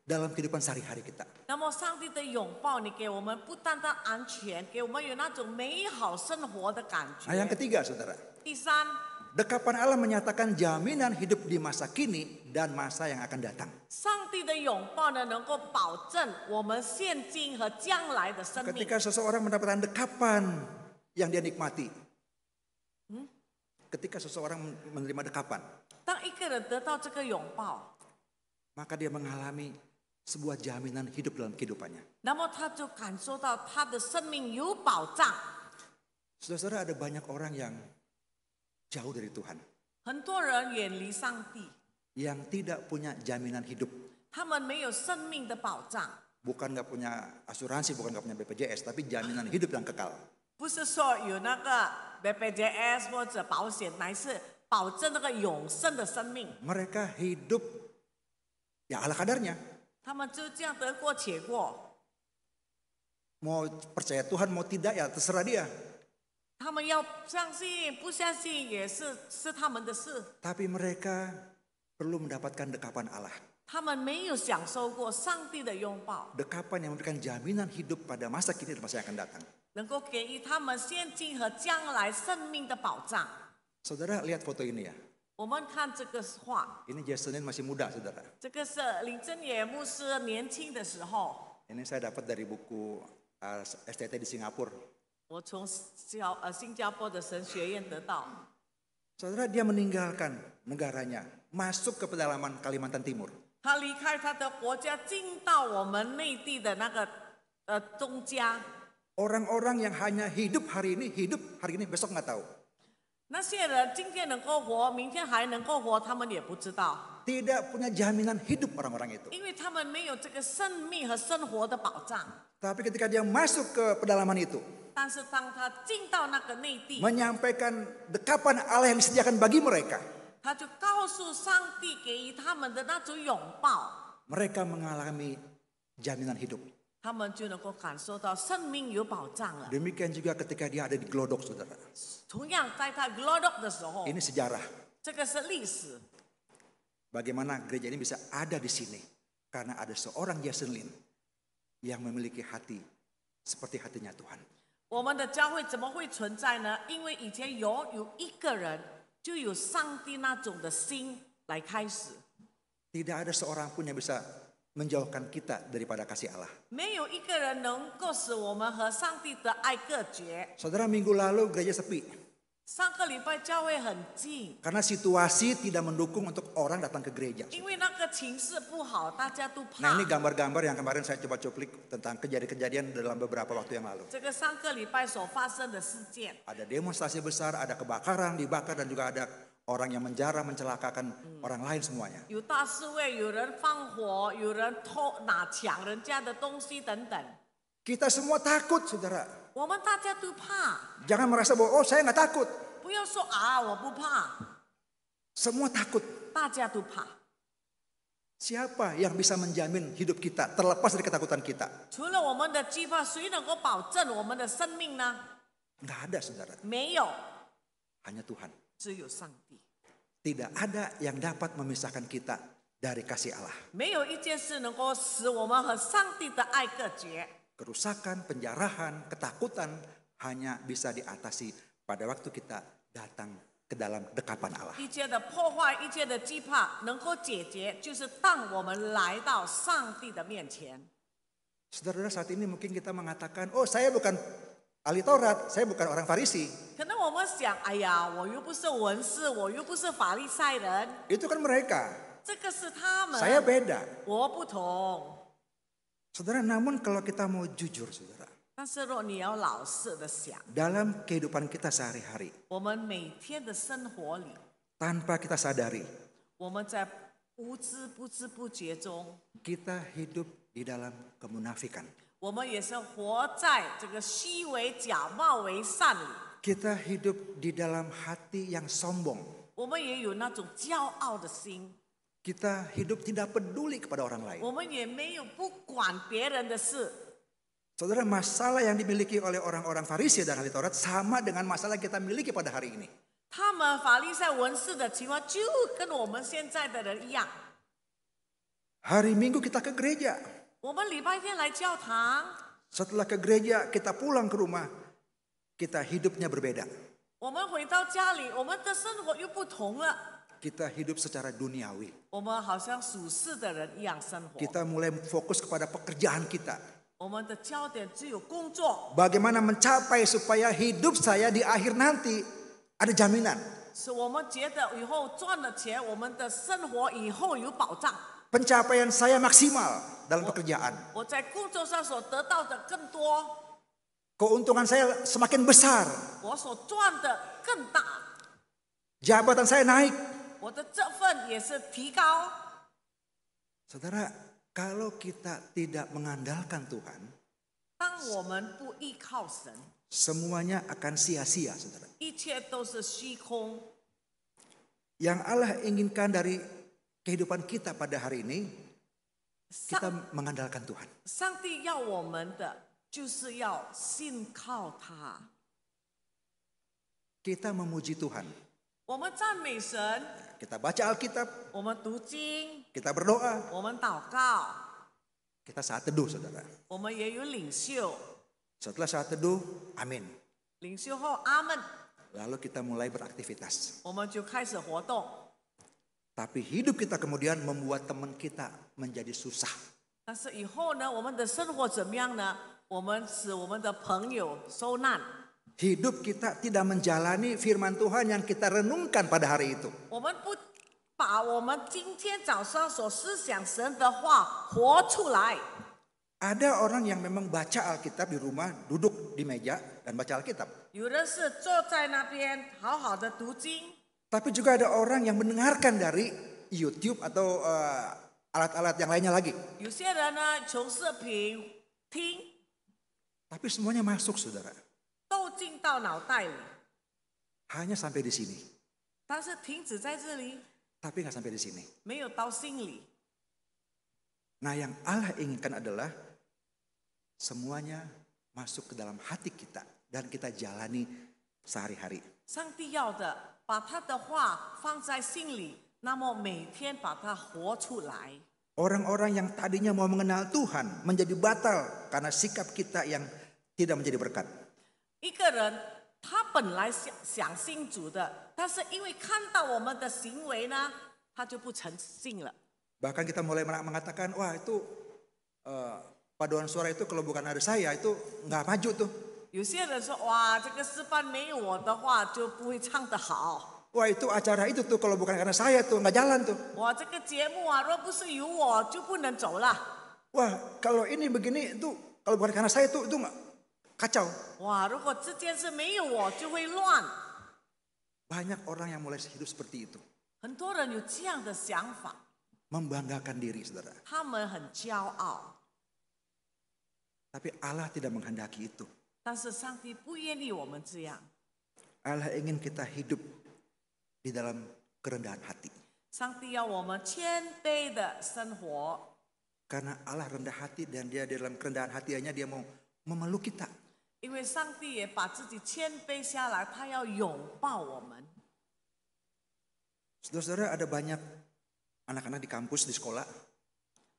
dalam kehidupan sehari-hari kita. 那么上帝的拥抱，你给我们不单单安全，给我们有那种美好生活的感觉。 Nah, yang ketiga, saudara. 第三， Dekapan Allah menyatakan jaminan hidup di masa kini dan masa yang akan datang. 上帝的拥抱呢，能够保证我们现今和将来的生命。 Ketika seseorang mendapatkan dekapan yang dia nikmati. Ketika seseorang menerima dekapan, 当一个人得到这个拥抱， maka dia mengalami sebuah jaminan hidup dalam kehidupannya. 那么他就感受到他的生命有保障。 Saudara-saudara, ada banyak orang yang jauh dari Tuhan, 很多人远离上帝， yang tidak punya jaminan hidup. 他们没有生命的保障， Bukan nggak punya asuransi, bukan nggak punya BPJS, tapi jaminan hidup yang kekal. 不是说有那个 BPJS 或者保险，乃是保证那个永生的生命。 Mereka hidup ya ala kadarnya. 他们就这样得过且过， Mau percaya Tuhan mau tidak ya terserah dia. 他们要相信不相信也是他们的事。 Tapi mereka perlu mendapatkan dekapan Allah. 他们没有享受过上帝的拥抱， Dekapan yang memberikan jaminan hidup pada masa kini dan masa yang akan datang. 能够给予他们现今和将来生命的保障。 Saudara lihat foto ini ya. 我们看这个画， Ini Jason masih muda, saudara. 这个是林真野牧师年轻的时候， Ini saya dapat dari buku STT di Singapura. 我从新加坡的神学院得到。 Saudara, dia meninggalkan negaranya, masuk ke pedalaman Kalimantan Timur. 他离开他的国家，进到我们内地的那个东家。 Orang-orang yang hanya hidup hari ini, besok nggak tahu. 那些人今天能够活，明天还能够活，他们也不知道， Tidak punya jaminan hidup orang-orang itu. 因为他们没有这个生命和生活的保障。 Tapi ketika dia masuk ke pedalaman itu, 但是当他进到那个内地， menyampaikan dekapan Allah yang disediakan bagi mereka, 他就告诉上帝给予他们的那种拥抱， mereka mengalami jaminan hidup. 他们就能够感受到生命有保障了。 Demikian juga ketika dia ada di Glodok, saudara. 同样，在他 Glodok 的时候， Ini sejarah. 这个是历史。 Bagaimana gereja ini bisa ada di sini. Karena ada seorang Jason Lin yang memiliki hati seperti hatinya Tuhan. 我们的教会怎么会存在呢？因为以前有一个人，就有上帝那种的心来开始。 Tidak ada seorang pun yang bisa menjauhkan kita daripada kasih Allah. 没有一个人能够使我们和上帝的爱隔绝。 Saudara, minggu lalu gereja sepi. 上个礼拜教会很静， Karena situasi tidak mendukung untuk orang datang ke gereja. 因为那个情势不好，大家都 Nah, 怕 ini。gambar-gambar yang kemarin saya coba cuplik tentang kejadian-kejadian dalam beberapa waktu yang lalu. 这个上个礼拜所发生的事件， Ada demonstrasi besar, ada kebakaran, dibakar, dan juga ada orang yang menjara, mencelakakan orang lain semuanya. 有大示威，有人放火，有人抢人家的东西等等。 Kita semua takut, saudara. 我们大家都怕， Jangan merasa bahwa, oh saya nggak takut. 不要说啊我不怕， Semua takut. 大家都怕。 Siapa yang bisa menjamin hidup kita terlepas dari ketakutan kita? 除了我们的惧怕，谁能够保证我们的生命呢？ Nggak ada, saudara. 没有， Hanya Tuhan. 只有上帝。 Tidak ada yang dapat memisahkan kita dari kasih Allah. 没有一件事能够使我们和上帝的爱隔绝。 Kerusakan, penjarahan, ketakutan hanya bisa diatasi pada waktu kita datang ke dalam dekapan Allah. 一切的破坏，一切的惧怕能够解决，就是当我们来到上帝的面前。 Saudara, saat ini mungkin kita mengatakan, oh saya bukan ahli Taurat, saya bukan orang Farisi. 可能我们想，哎呀，我又不是文士，我又不是法利赛人， Itu kan mereka, 这个是他们， saya beda. 我不同。 Saudara, namun kalau kita mau jujur, saudara, 但是若你要老实的想， dalam kehidupan kita sehari-hari, 我们每天的生活里， tanpa kita sadari, 我们在无知不知不觉中， kita hidup di dalam kemunafikan. 我们也是活在这个虚伪假冒为善里， Kita hidup di dalam hati yang sombong. 我们也有那种骄傲的心， Kita hidup tidak peduli kepada orang lain. 我们也没有不管别人的事。 Saudara, masalah yang dimiliki oleh orang-orang Farisi dan ahli Taurat sama dengan masalah kita miliki pada hari ini. 他们法利赛文士的情况就跟我们现在的人一样。 Hari Minggu kita ke gereja. 我们礼拜天来教堂， Setelah ke gereja, kita pulang ke rumah. Kita hidupnya berbeda. 我们回到家里，我们的生活又不同了。 Kita hidup secara duniawi. 我们好像属世的人一样生活， Kita mulai fokus kepada pekerjaan kita. 我们的焦点只有工作， Bagaimana mencapai supaya hidup saya di akhir nanti ada jaminan. 是我们觉得以后赚了钱，我们的生活以后有保障。 Pencapaian saya maksimal dalam pekerjaan. 我在工作上所得到的更多， Keuntungan saya semakin besar. 我所赚的更大， Jabatan saya naik. 我的这份也是提高。 Saudara, kalau kita tidak mengandalkan Tuhan, 当我们不依靠神， semuanya akan sia-sia, saudara. 一切都是虚空。 Yang Allah inginkan dari kehidupan kita pada hari ini, kita 上 mengandalkan Tuhan. 上帝要我们的，就是要信靠他。 Kita memuji Tuhan. 我们赞美神， Kita baca Alkitab, 我们读经， kita berdoa, 我们祷告， kita saat teduh, saudara. 我们也有领袖。 Setelah saat teduh, amin. 领袖后，阿门， Lalu kita mulai beraktivitas. 我们就开始活动。 Tapi hidup kita kemudian membuat teman kita menjadi susah. 但是以后呢，我们的生活怎么样呢？我们使我们的朋友受难， Hidup kita tidak menjalani firman Tuhan yang kita renungkan pada hari itu. 我们不把我们今天早上所思想神的话活出来。 Ada orang yang memang baca Alkitab di rumah, duduk di meja dan baca Alkitab. 有人是坐在那边好好的读经， Tapi juga ada orang yang mendengarkan dari YouTube atau alat-alat yang lainnya lagi. 有些人呢从视频听， Tapi semuanya masuk, saudara. 都进到脑袋里， Hanya sampai di sini. 但是停止在这里， Tapi nggak sampai di sini. 没有到心里。 Nah, yang Allah inginkan adalah semuanya masuk ke dalam hati kita dan kita jalani sehari-hari. 上帝要的，把他的话放在心里，那么每天把它活出来。 Orang-orang yang tadinya mau mengenal Tuhan menjadi batal karena sikap kita yang tidak menjadi berkat. 一个人他本来想信主的，但是因为看到我们的行为呢，他就不诚信了。 Bahkan kita mulai mengatakan, wah itu paduan suara itu kalau bukan ada saya itu nggak maju tuh. 有些人说：“哇，这个诗班没有我的话就不会唱得好。 Wah itu acara itu tuh kalau bukan karena saya tuh nggak jalan tuh. 哇，这个节目啊，若不是有我就不能走了。 Wah kalau ini begini itu kalau bukan karena saya tuh itu nggak kacau. 哇，如果这件事没有我就会乱。 Banyak orang yang mulai hidup seperti itu. 很多人有这样的想法， Membanggakan diri, saudara. 他们很骄傲， Tapi Allah tidak menghendaki itu. 但是上帝不愿意我们这样。 Allah ingin kita hidup di dalam kerendahan hati. 上帝要我们谦卑的生活， Karena Allah rendah hati dan dia di dalam kerendahan hatinya dia mau memeluk kita. 因为上帝也把自己谦卑下来，他要拥抱我们。 Saudara-saudara, ada banyak anak-anak di kampus, di sekolah.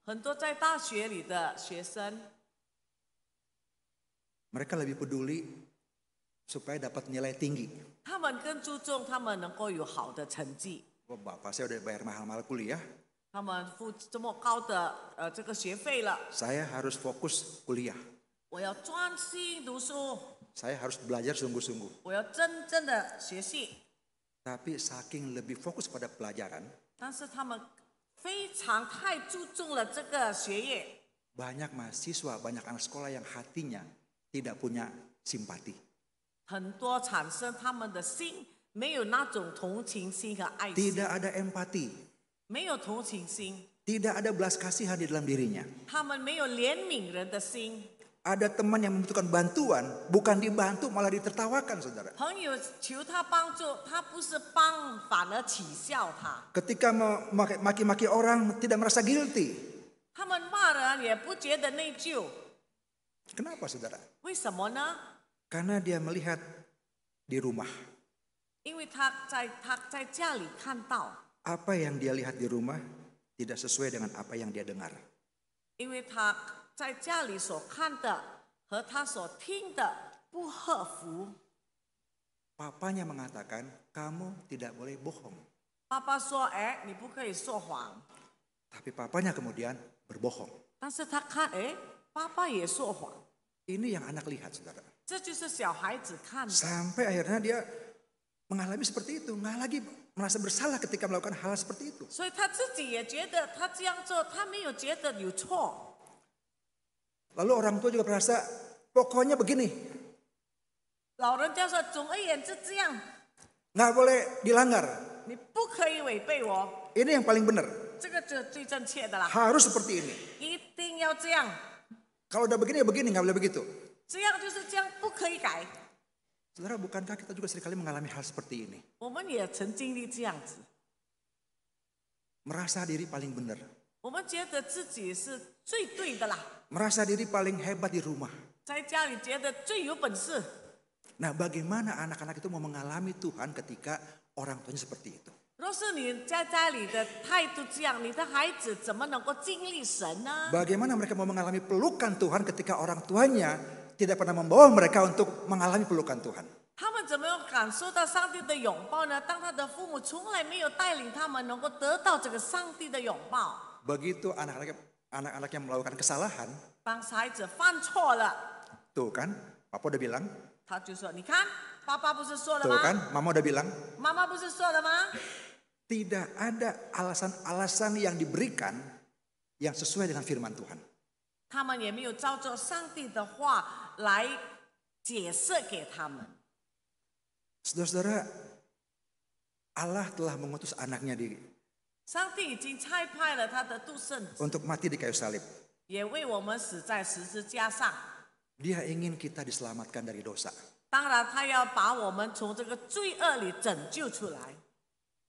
很多在大学里的学生， Mereka lebih peduli supaya dapat nilai tinggi. 他们更注重他们能够有好的成绩， Wah, bapak saya udah bayar mahal-mahal kuliah. 他们付这么高的这个学费了， Saya harus fokus kuliah. 我要专心读书， Saya harus belajar sungguh-sungguh. 我要真正的学习。 Tapi saking lebih fokus pada pelajaran, 但是他们非常太注重了这个学业， banyak mahasiswa, banyak anak sekolah yang hatinya tidak punya simpati. 很多产生他们的心没有那种同情心和爱心， Tidak ada empati. 没有同情心， Tidak ada belas kasihan di dalam dirinya. 他们没有怜悯人的心。 Ada teman yang membutuhkan bantuan, bukan dibantu malah ditertawakan, saudara. 朋友求他帮助，他不是帮，反而取笑他。 Ketika maki-maki orang tidak merasa guilty. 他们骂人也不觉得内疚， Kenapa, saudara? 为什么呢？ Karena dia melihat di rumah. 因为他在家里看到， Apa yang dia lihat di rumah tidak sesuai dengan apa yang dia dengar. 因为他在家里所看的和他所听的不合符。 Papanya mengatakan, kamu tidak boleh bohong. 爸爸说：“哎，你不可以说谎。 Tapi papanya kemudian berbohong. ”但是他看，哎，爸爸也说谎， Ini yang anak lihat, saudara. 这就是小孩子看的。 Sampai akhirnya dia mengalami seperti itu. Nggak lagi merasa bersalah ketika melakukan hal seperti itu. 所以他自己也觉得他这样做，他没有觉得有错。 Lalu orang tua juga merasa, pokoknya begini. 老人家说：“总而言之，这样 Nggak boleh dilanggar. 你不可以违背我， Ini yang paling benar. 这个最正确的啦， Harus seperti ini. 一定要这样， Kalau udah begini ya begini, nggak boleh begitu. 这样就是这样，不可以改。” Saudara, bukankah kita juga seringkali mengalami hal seperti ini? 我们也曾经历这样子， Merasa diri paling benar. 我们觉得自己是最对的啦， Merasa diri paling hebat di rumah. 在家里觉得最有本事。 Nah, bagaimana anak-anak itu mau mengalami Tuhan ketika orang tuanya seperti itu? 若是你在家里的态度这样，你的孩子怎么能够经历神呢？ Bagaimana mereka mau mengalami pelukan Tuhan ketika orang tuanya tidak pernah membawa mereka untuk mengalami pelukan Tuhan? 他们怎么样感受到上帝的拥抱呢？当他的父母从来没有带领他们能够得到这个上帝的拥抱。 Begitu anak-anak yang melakukan kesalahan, 当孩子犯错了， tuh kan, Papa udah bilang, 他就说：“你看，爸爸不是说了 tuh 吗？ kan, Mama udah bilang, 妈妈不是说了吗？” tidak ada alasan-alasan yang diberikan yang sesuai dengan firman Tuhan. 他们也没有照着上帝的话来解释给他们。 Saudara-saudara, Allah telah mengutus anaknya 上帝已经差派了他的独生子， untuk mati di kayu salib. 也为我们死在十字架上。 Dia ingin kita diselamatkan dari dosa. 当然，他要把我们从这个罪恶里拯救出来。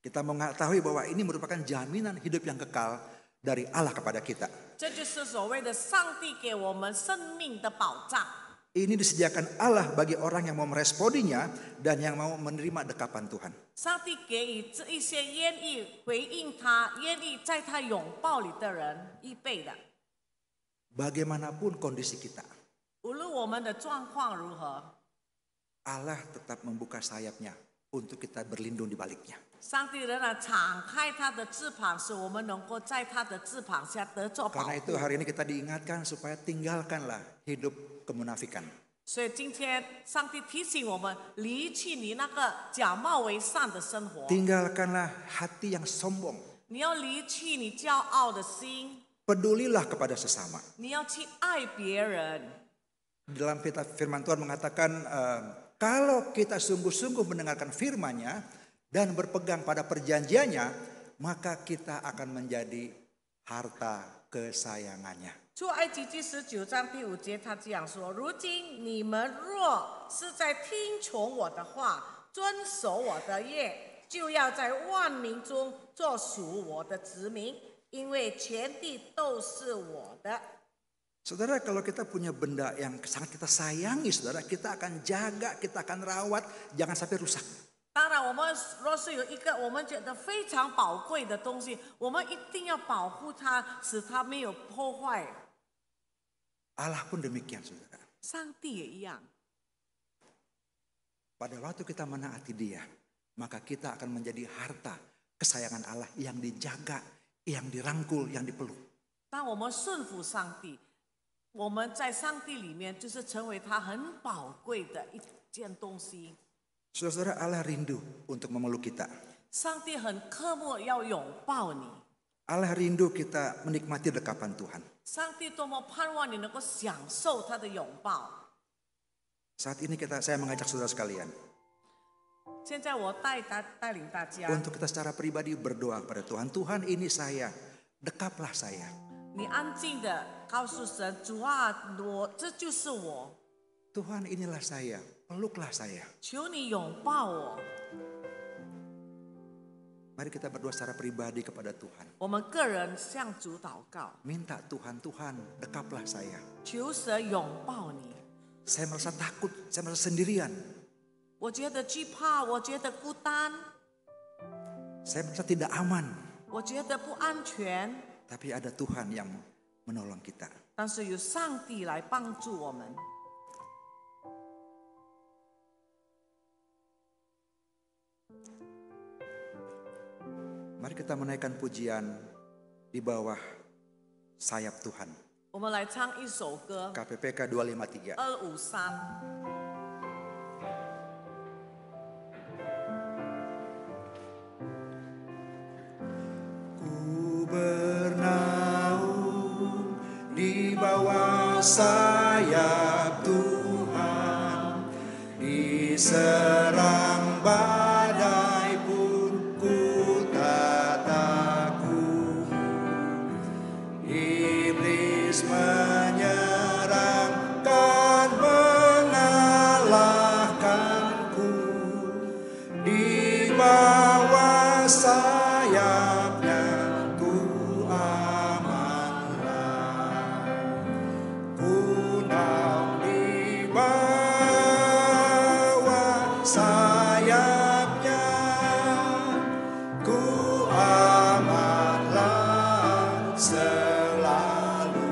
Kita mengetahui bahwa ini merupakan jaminan hidup yang kekal dari Allah kepada kita. 这就是所谓的上帝给我们生命的保障。 Ini disediakan Allah bagi orang yang mau meresponinya dan yang mau menerima dekapan Tuhan. 上帝给予这一些愿意回应他、愿意在他拥抱里的人预备的。 Bagaimanapun kondisi kita, 无论我们的状况如何， Allah tetap membuka sayapnya untuk kita berlindung di baliknya. 上帝仍然敞开他的翅膀，使我们能够在他的翅膀下得着保 Karena 护 itu。hari ini kita diingatkan supaya tinggalkanlah hidup kemunafikan. 所以今天上帝提醒我们，离去你那个假冒为善的生活， Tinggalkanlah hati yang sombong. 你要离去你骄傲的心， Pedulilah kepada sesama. 你要去爱别人。 Dalam firman Tuhan mengatakan kalau kita sungguh-sungguh mendengarkan firman-Nya dan berpegang pada perjanjiannya, maka kita akan menjadi harta kesayangannya. 出埃及记19章第5节，他这样说：如今你们若是在听从我的话，遵守我的约，就要在万民中做属我的子民，因为全地都是我的。 Saudara, kalau kita punya benda yang sangat kita sayangi, saudara, kita akan jaga, kita akan rawat, jangan sampai rusak. 当然，我们若是有一个我们觉得非常宝贵的东西，我们一定要保护它，使它没有破坏。 Allah pun demikian, saudara. 上帝也一样。 Pada waktu kita menaati Dia, maka kita akan menjadi harta kesayangan Allah yang dijaga, yang dirangkul, yang dipeluk. 当我们顺服上帝，我们在上帝里面就是成为他很宝贵的一件东西。 Saudara, Allah rindu untuk memeluk kita. 上帝很渴慕要拥抱你， Allah rindu kita menikmati dekapan Tuhan. 上帝多么盼望你能够享受他的拥抱。 Saat ini saya mengajak saudara sekalian, 现在我带领大家， untuk kita secara pribadi berdoa kepada Tuhan. Tuhan ini saya, dekaplah saya. 你安静的告诉神，主啊，这就是我， Tuhan inilah saya, peluklah saya. 求你拥抱我。 Mari kita berdoa secara pribadi kepada Tuhan. 我们个人向主祷告， Minta Tuhan, Tuhan dekaplah saya. 求神拥抱你。 Saya merasa takut, saya merasa sendirian. 我觉得惧怕，我觉得孤单， Saya merasa tidak aman. 我觉得不安全， Tapi ada Tuhan yang menolong kita. 但是有上帝来帮助我们。 Mari kita menaikkan pujian di bawah sayap Tuhan. 我们来唱一首歌， KPPK 253. 253。 Ku bernaung di bawah sayap Tuhan, diserang badai pun ku tak takut. Iblis menyerang kan mengalahkanku, di bawah sayapnya ku amanlah. Ku naung di bawah sayapnya, ku amanlah selalu.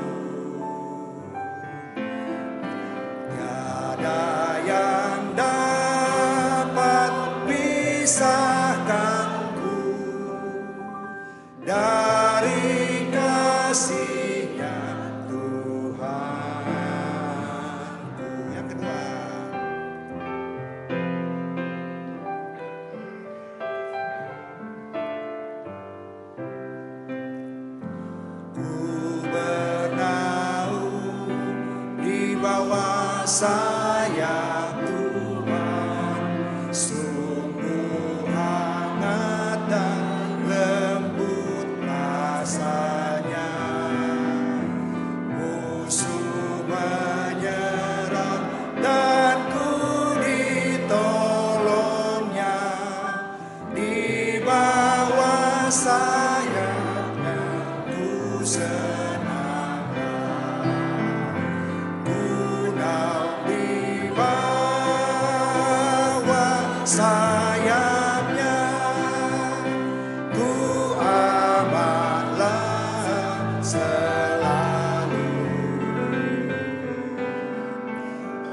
Tiada yang dapat pisahkanku dari kasih-Nya Tuhanku. Yang kedua, ku bernaung di bawah sayap Tuhan, sungguh hangat dan lembut rasanya. Musuh menyerang dan ku ditolongnya, di bawah sayapnya ku senanglah. Ku naung di bawah sayapnya, ku amanlah selalu.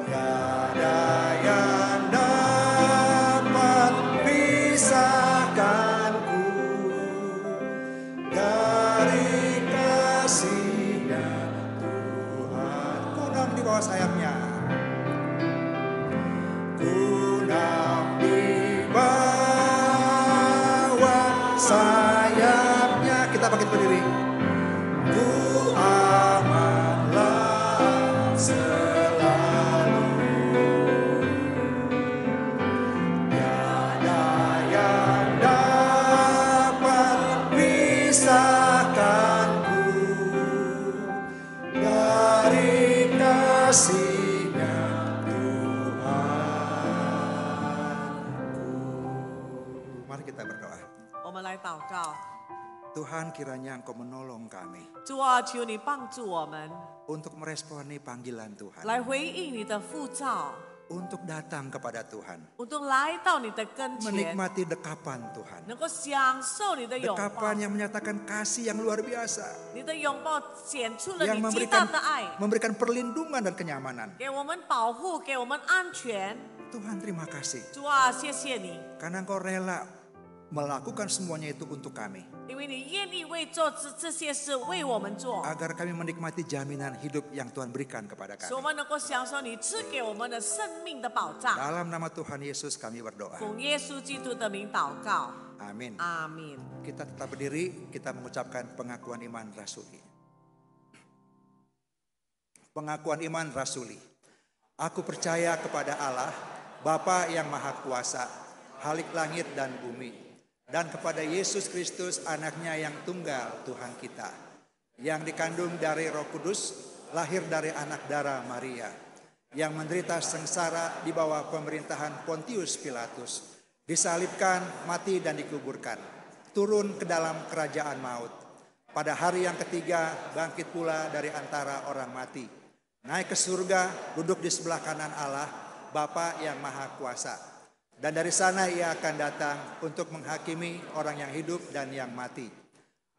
Tiada yang dapat pisahkanku dari kasih-Nya Tuhan. Ku naung di bawah sayapnya. Ku naung di bawah sayapnya. Kita bangkit berdiri. Ku amanlah selalu. Tiada yang dapat pisahkanku dari kasih-Nya Tuhanku. Mari kita berdoa. 我们来祷告， Tuhan, kiranya Engkau menolong kami 主啊，求你帮助我们 untuk meresponi panggilan Tuhan, 来回应你的呼召， untuk datang kepada Tuhan, untuk来到你的跟前， menikmati dekapan Tuhan. 能够享受你的拥抱， Dekapan yang menyatakan kasih yang luar biasa, 你的拥抱显出了 yang 你极大的爱， memberikan perlindungan dan kenyamanan. 给我们保护，给我们安全。 Tuhan, terima kasih 主啊，谢谢你， karena Engkau rela melakukan semuanya itu untuk kami, 因为你愿意为做这些事为我们做， agar kami menikmati jaminan hidup yang Tuhan berikan kepada 使我 kami. 们能够享受你赐给我们的生命的保障。 Dalam nama Tuhan Yesus kami berdoa. 奉耶稣基督的名祷告， Amin. 阿门。 Kita tetap berdiri, kita mengucapkan pengakuan iman rasuli. Pengakuan iman rasuli. Aku percaya kepada Allah, Bapa yang Maha Kuasa, Khalik langit dan bumi, dan kepada Yesus Kristus anaknya yang tunggal Tuhan kita, yang dikandung dari Roh Kudus, lahir dari anak darah Maria, yang menderita sengsara di bawah pemerintahan Pontius Pilatus, disalibkan, mati dan dikuburkan, turun ke dalam kerajaan maut. Pada hari yang ketiga bangkit pula dari antara orang mati, naik ke surga, duduk di sebelah kanan Allah, Bapa yang Maha Kuasa. Dan dari sana ia akan datang untuk menghakimi orang yang hidup dan yang mati.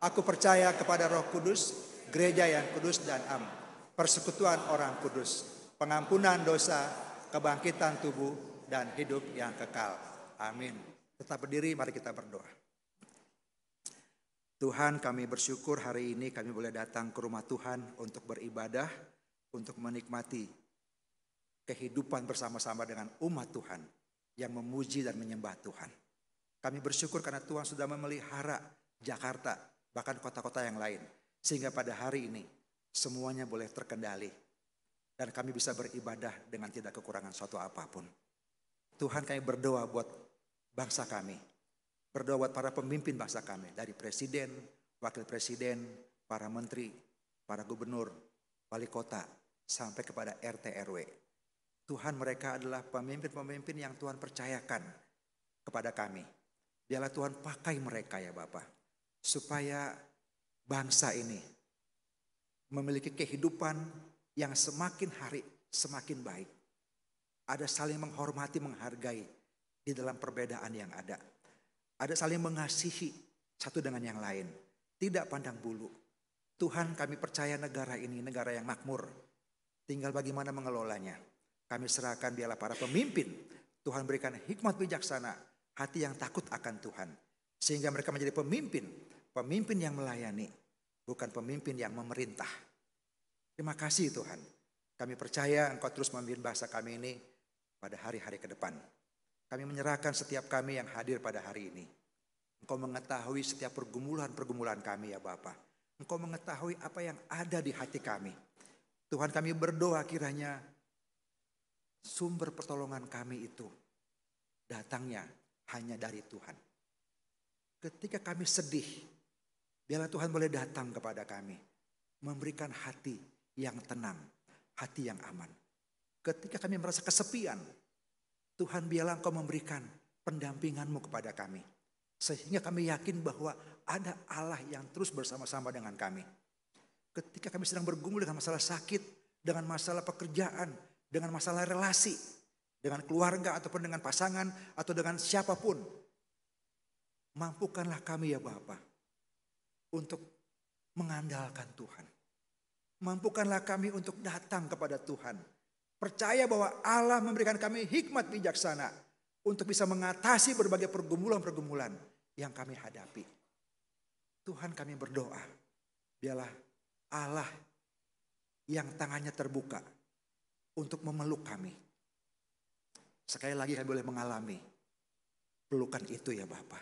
Aku percaya kepada Roh Kudus, gereja yang kudus dan am, persekutuan orang kudus, pengampunan dosa, kebangkitan tubuh, dan hidup yang kekal. Amin. Tetap berdiri, mari kita berdoa. Tuhan, kami bersyukur hari ini kami boleh datang ke rumah Tuhan untuk beribadah, untuk menikmati kehidupan bersama-sama dengan umat Tuhan yang memuji dan menyembah Tuhan. Kami bersyukur karena Tuhan sudah memelihara Jakarta, bahkan kota-kota yang lain, sehingga pada hari ini semuanya boleh terkendali dan kami bisa beribadah dengan tidak kekurangan suatu apapun. Tuhan, kami berdoa buat bangsa kami, berdoa buat para pemimpin bangsa kami, dari presiden, wakil presiden, para menteri, para gubernur, wali kota, sampai kepada RT RW. Tuhan, mereka adalah pemimpin-pemimpin yang Tuhan percayakan kepada kami. Biarlah Tuhan pakai mereka ya Bapa, supaya bangsa ini memiliki kehidupan yang semakin hari semakin baik. Ada saling menghormati, menghargai di dalam perbedaan yang ada. Ada saling mengasihi satu dengan yang lain, tidak pandang bulu. Tuhan, kami percaya negara ini negara yang makmur, tinggal bagaimana mengelolanya. Kami serahkan biarlah para pemimpin, Tuhan berikan hikmat bijaksana, hati yang takut akan Tuhan. Sehingga mereka menjadi pemimpin, pemimpin yang melayani, bukan pemimpin yang memerintah. Terima kasih Tuhan. Kami percaya Engkau terus memimpin bangsa kami ini pada hari-hari ke depan. Kami menyerahkan setiap kami yang hadir pada hari ini. Engkau mengetahui setiap pergumulan-pergumulan kami ya Bapa. Engkau mengetahui apa yang ada di hati kami. Tuhan, kami berdoa kiranya sumber pertolongan kami itu datangnya hanya dari Tuhan. Ketika kami sedih, biarlah Tuhan boleh datang kepada kami, memberikan hati yang tenang, hati yang aman. Ketika kami merasa kesepian, Tuhan biarlah Engkau memberikan pendampingan-Mu kepada kami. Sehingga kami yakin bahwa ada Allah yang terus bersama-sama dengan kami. Ketika kami sedang bergumul dengan masalah sakit, dengan masalah pekerjaan, dengan masalah relasi, dengan keluarga ataupun dengan pasangan atau dengan siapapun. Mampukanlah kami ya Bapa untuk mengandalkan Tuhan. Mampukanlah kami untuk datang kepada Tuhan. Percaya bahwa Allah memberikan kami hikmat bijaksana untuk bisa mengatasi berbagai pergumulan-pergumulan yang kami hadapi. Tuhan, kami berdoa, biarlah Allah yang tangannya terbuka untuk memeluk kami. Sekali lagi kami boleh mengalami pelukan itu ya Bapa.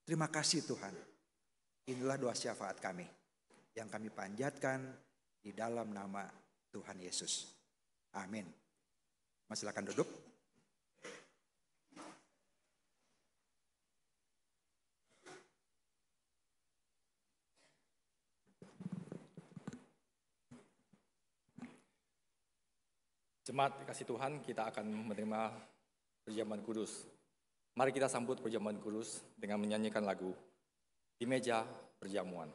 Terima kasih Tuhan. Inilah doa syafaat kami yang kami panjatkan di dalam nama Tuhan Yesus. Amin. Silakan duduk. Jemaat kasih Tuhan, kita akan menerima perjamuan kudus. Mari kita sambut perjamuan kudus dengan menyanyikan lagu Di Meja Perjamuan.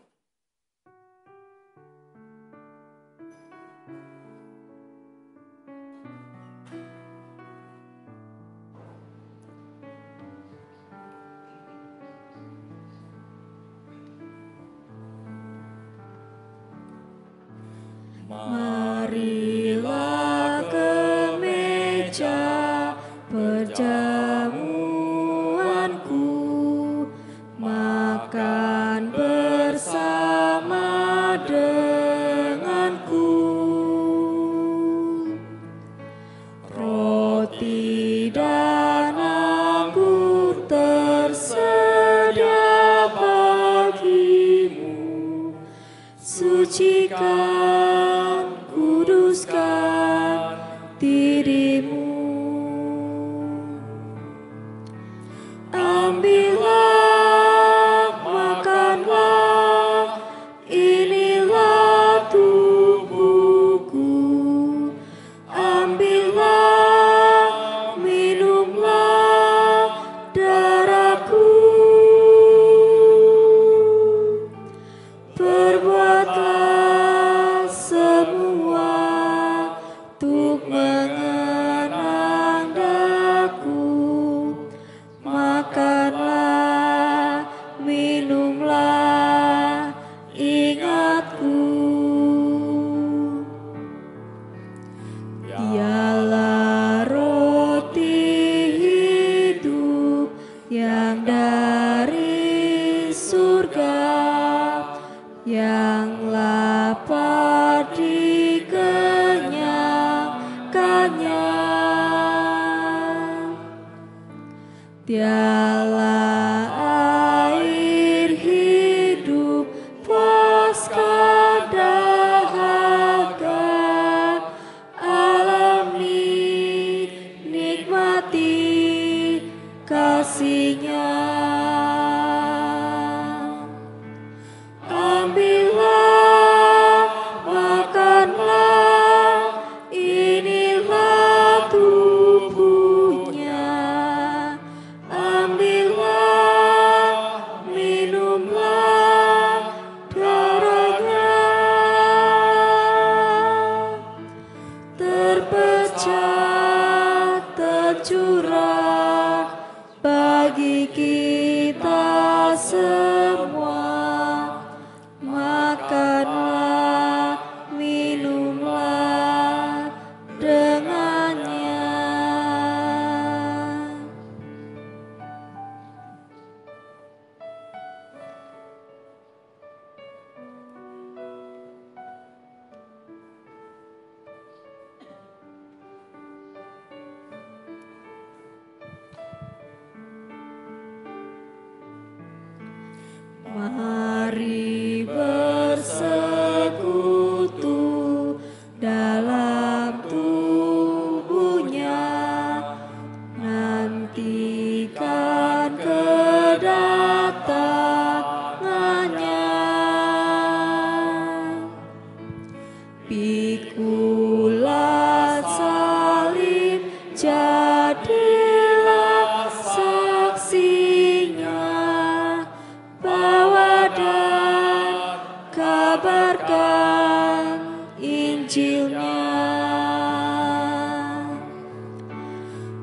Marilah ke meja perjamuanku, makan bersama denganku. Roti dan anggur tersedia bagimu, sucikan, kuduskan dirimu. untuk mengenang daku. Makanlah, minumlah, ingatku. Dialah roti hidup yang dari surga, yang lapar dikenyangkannya. Dialah air hidup pasca dahaga, alami nikmati kasih-Nya. Ambillah, makanlah, inilah tubuh-Nya. Ambillah, minumlah, darah-Nya. Terpecah, tercurah bagi kita semua. Makanlah, minumlah dengannya. Mari bersekutu dalam tubuh-Nya, nantikan kedatangan-Nya. Pikulah salib, jadilah saksinya. Bawa dan kabarkan Injil-Nya.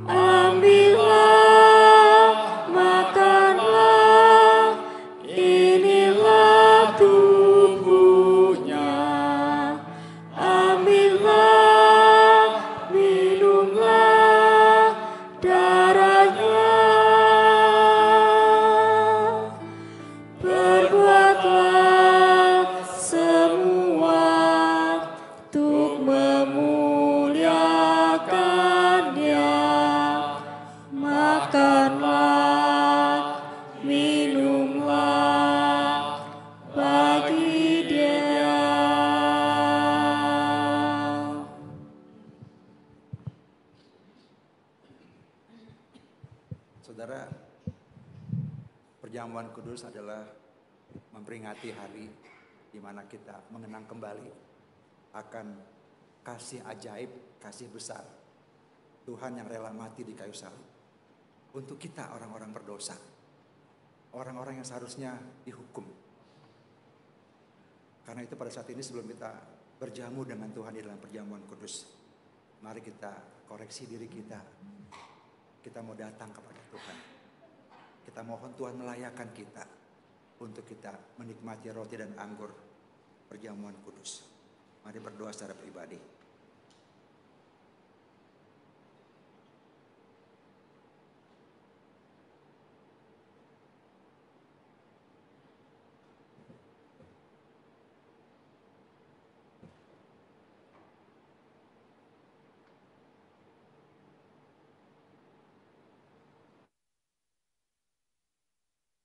Ambillah, makanlah, inilah tubuh-Nya. Ambillah, minumlah, darah-Nya. Perbuatlah semua untuk memuliakan-Nya. Makanlah, minumlah bagi Dia. Saudara, perjamuan kudus adalah memperingati hari di mana kita mengenang kembali akan kasih ajaib, kasih besar Tuhan yang rela mati di kayu salib untuk kita, orang-orang berdosa, orang-orang yang seharusnya dihukum. Karena itu pada saat ini sebelum kita berjamu dengan Tuhan di dalam perjamuan kudus, mari kita koreksi diri kita. Kita mau datang kepada Tuhan. Kita mohon Tuhan melayakan kita untuk kita menikmati roti dan anggur perjamuan kudus. Mari berdoa secara pribadi.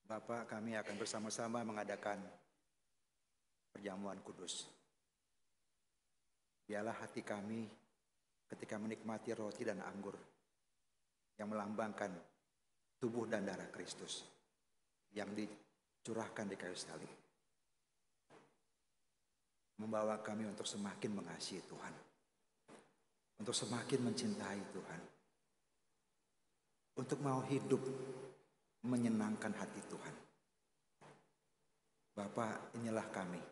Bapak, kami akan bersama-sama mengadakan perjamuan kudus. Biarlah hati kami ketika menikmati roti dan anggur yang melambangkan tubuh dan darah Kristus yang dicurahkan di kayu salib, membawa kami untuk semakin mengasihi Tuhan, untuk semakin mencintai Tuhan, untuk mau hidup menyenangkan hati Tuhan. Bapa, inilah kami.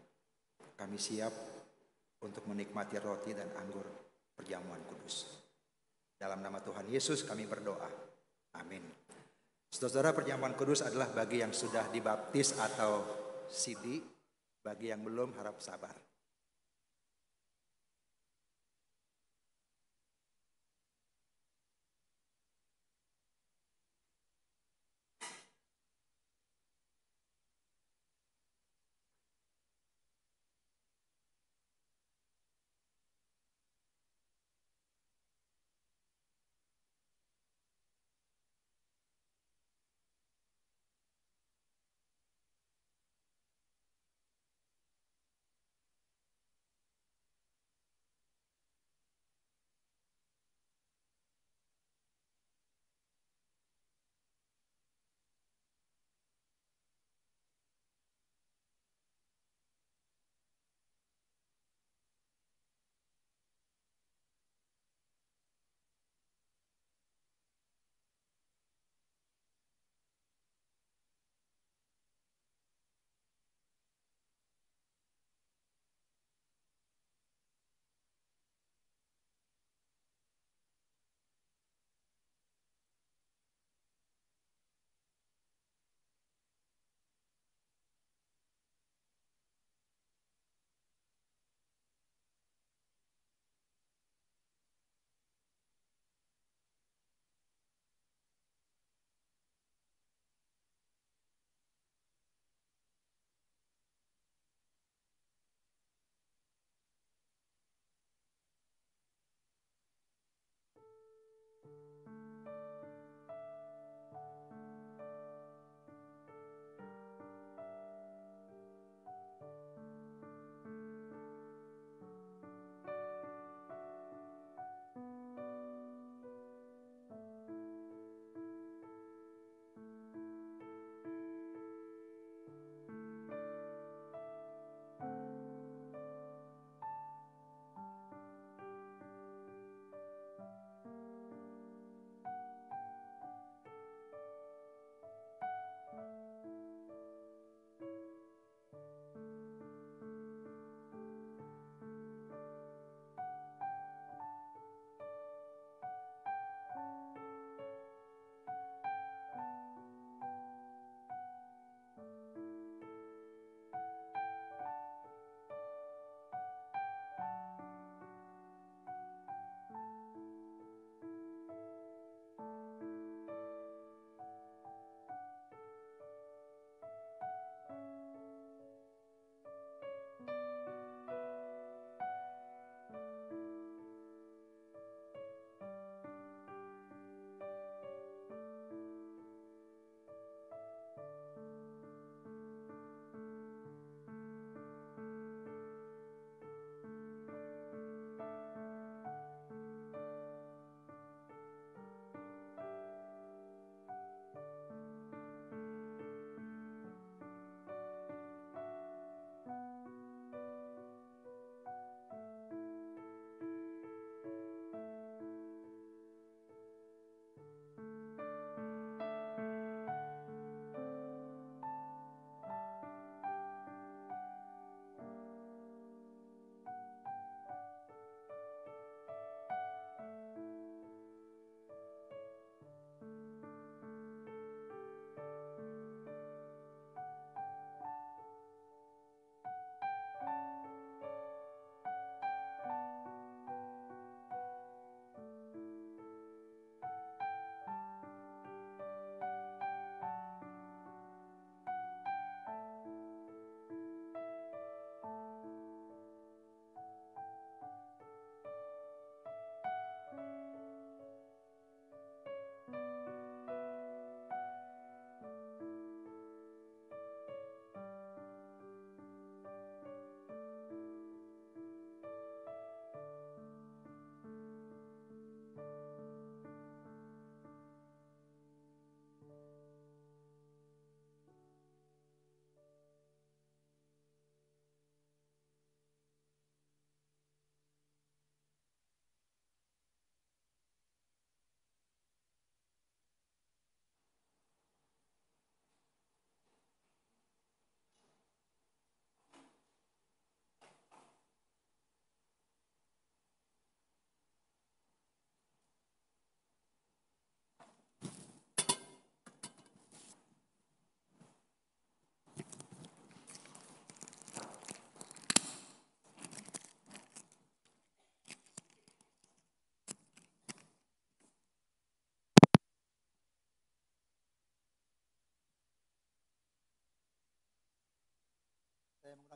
Kami siap untuk menikmati roti dan anggur perjamuan kudus. Dalam nama Tuhan Yesus kami berdoa. Amin. Saudara-saudara, perjamuan kudus adalah bagi yang sudah dibaptis atau sidi, bagi yang belum harap sabar.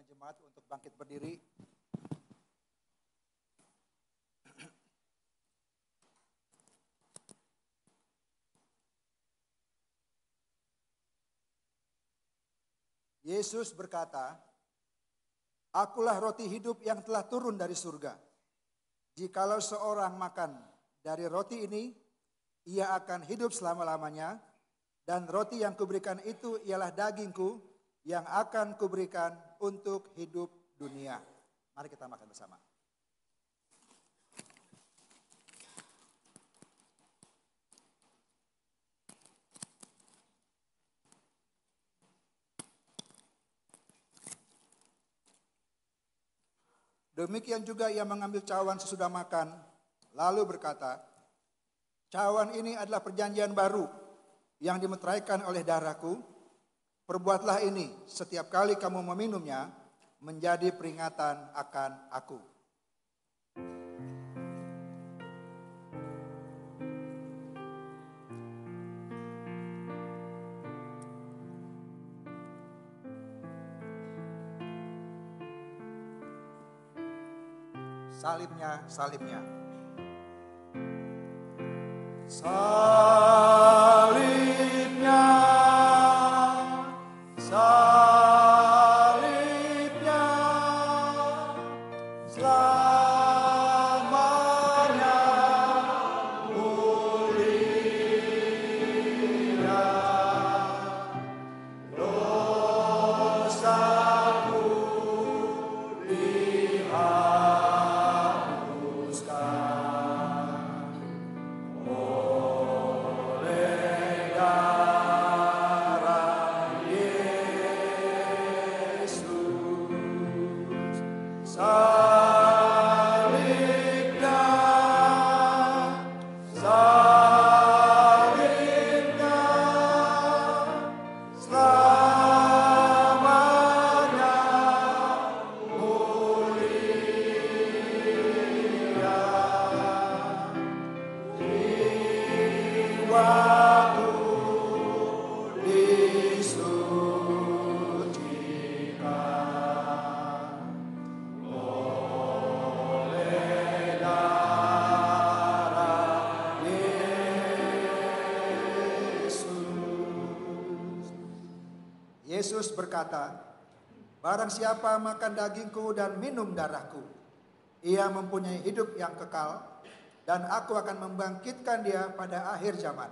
jemaat untuk bangkit berdiri. Yesus berkata, "Akulah roti hidup yang telah turun dari surga. Jikalau seorang makan dari roti ini, ia akan hidup selama-lamanya, dan roti yang kuberikan itu ialah dagingku yang akan kuberikan untuk hidup dunia." Mari kita makan bersama. Demikian juga ia mengambil cawan sesudah makan, lalu berkata, "Cawan ini adalah perjanjian baru yang dimeteraikan oleh darahku. Perbuatlah ini setiap kali kamu meminumnya menjadi peringatan akan aku." Salibnya, salibnya. Salibnya, salibnya, selamanya mulia. Dosaku dihapuskan oleh darah Yesus. Salibnya, salibnya, selamanya mulia. Jiwaku disucikan oleh darah Yesus. Yesus berkata, "Barang siapa makan dagingku dan minum darahku, ia mempunyai hidup yang kekal, dan aku akan membangkitkan dia pada akhir zaman.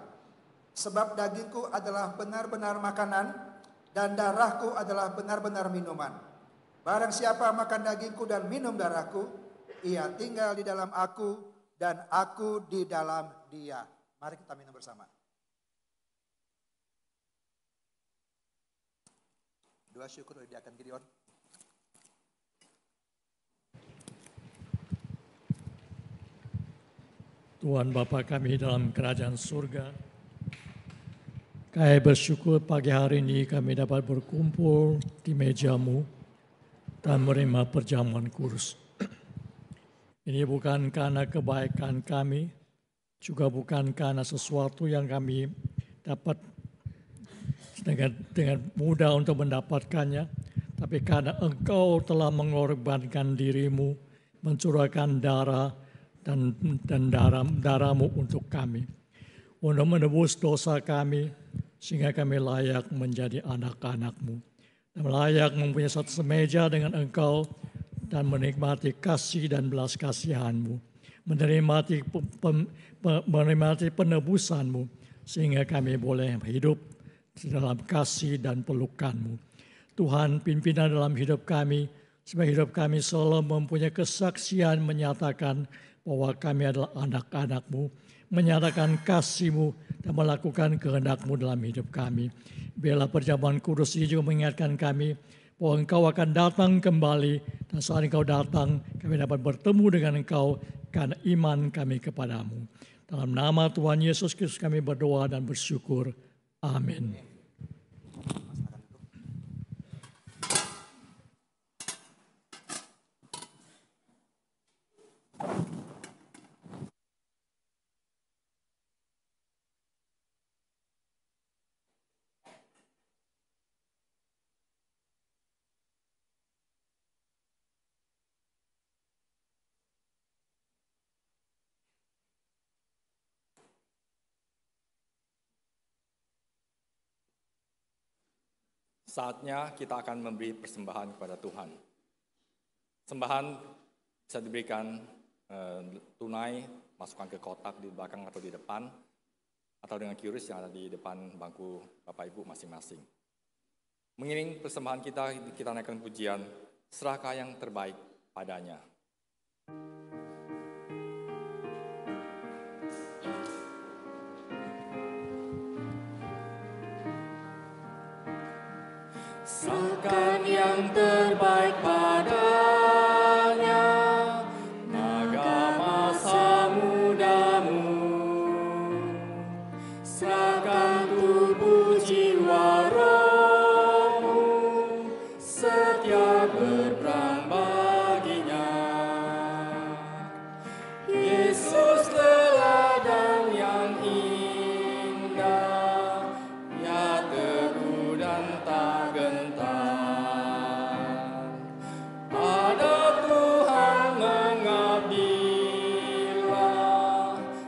Sebab dagingku adalah benar-benar makanan, dan darahku adalah benar-benar minuman. Barang siapa makan dagingku dan minum darahku, ia tinggal di dalam aku, dan aku di dalam dia." Mari kita minum bersama. Doa syukur oleh Diakan Gideon. Tuhan Bapa kami dalam kerajaan surga, kami bersyukur pagi hari ini kami dapat berkumpul di meja-Mu dan menerima perjamuan kudus. Ini bukan karena kebaikan kami, juga bukan karena sesuatu yang kami dapat dengan mudah untuk mendapatkannya, tapi karena Engkau telah mengorbankan diri-Mu, mencurahkan darah dan darah-Mu untuk kami, untuk menebus dosa kami, sehingga kami layak menjadi anak-anak-Mu, dan layak mempunyai satu semeja dengan Engkau, dan menikmati kasih dan belas kasihan-Mu, menikmati penebusan-Mu, sehingga kami boleh hidup dalam kasih dan pelukan-Mu. Tuhan, pimpinan dalam hidup kami, supaya hidup kami selalu mempunyai kesaksian menyatakan bahwa kami adalah anak-anak-Mu, menyatakan kasih-Mu dan melakukan kehendak-Mu dalam hidup kami. Biarlah perjamuan kudus ini juga mengingatkan kami bahwa Engkau akan datang kembali, dan saat Engkau datang kami dapat bertemu dengan Engkau karena iman kami kepadamu. Dalam nama Tuhan Yesus Kristus kami berdoa dan bersyukur. Amin. Saatnya kita akan memberi persembahan kepada Tuhan. Sembahan bisa diberikan tunai, masukkan ke kotak di belakang atau di depan, atau dengan QRIS yang ada di depan bangku Bapak Ibu masing-masing. Mengiring persembahan kita naikkan pujian, serahkan yang terbaik padanya. Serahkan yang terbaik padanya, naga masa mudamu. Serahkan tubuh jiwa rohmu, setia berperang baginya. Yesus teladan yang indah, ya teguh dan tak gentar. Pada Tuhan mengabdilah,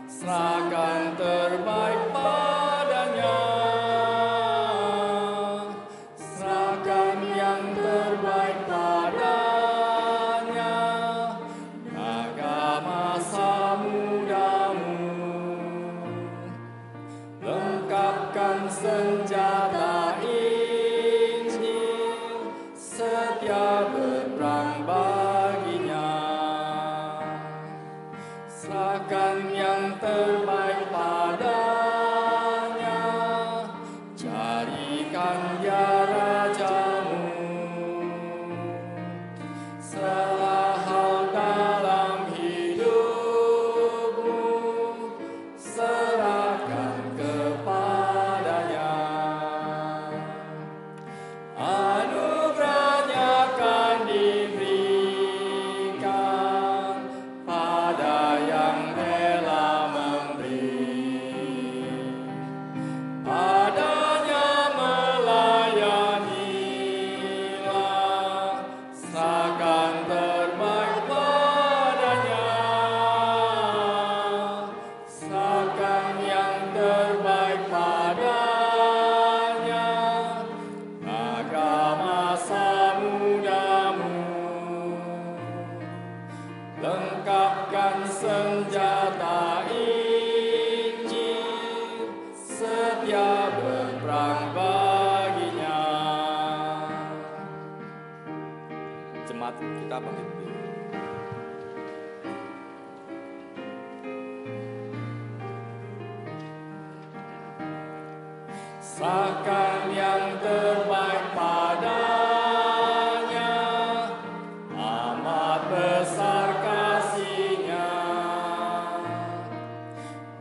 serahkan terbaik padanya. Serahkan yang terbaik padanya, naga masa mudamu. Lengkapkan senjata Injil, setia berperang baginya. Serahkan yang terbaik padanya, jadikan dia rajamu. Segala hal dalam hidupmu, serahkan kepadanya. Anugerahnya akan diberikan pada yang rela memberi. Padanya melayanilah, serahkan terbaik padanya. Serahkan yang terbaik padanya, naga masa mudamu. Lengkapkan senjata Injil, setia berperang baginya. Jemaat kita bangkit berdiri. Serahkan yang terbaik padanya, amat besar kasih-Nya.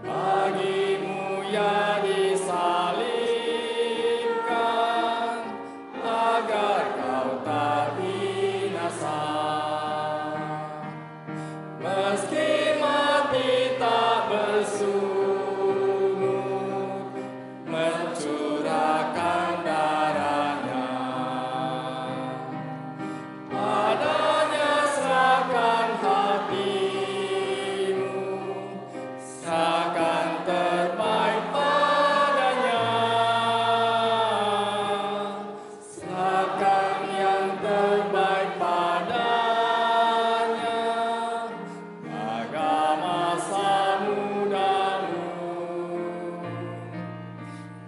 Bagimu ya disalibkan, agar kau tak binasa. Meski mati tak bersungut, mencurahkan darahnya. Padanya serahkan hatimu, serahkan terbaik padanya. Serahkan yang terbaik padanya, naga masa mudamu.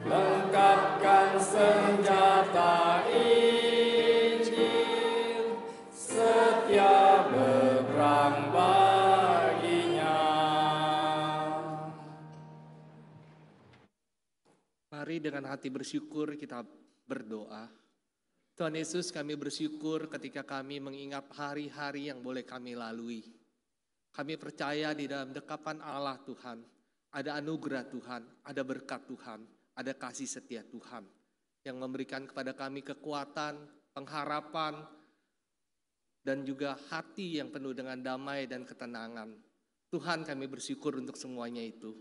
Lengkapkan senjata Injil, setia berperang baginya. Mari dengan hati bersyukur kita berdoa. Tuhan Yesus, kami bersyukur ketika kami mengingat hari-hari yang boleh kami lalui. Kami percaya di dalam dekapan Allah Tuhan, ada anugerah Tuhan, ada berkat Tuhan, ada kasih setia Tuhan yang memberikan kepada kami kekuatan, pengharapan, dan juga hati yang penuh dengan damai dan ketenangan. Tuhan, kami bersyukur untuk semuanya itu.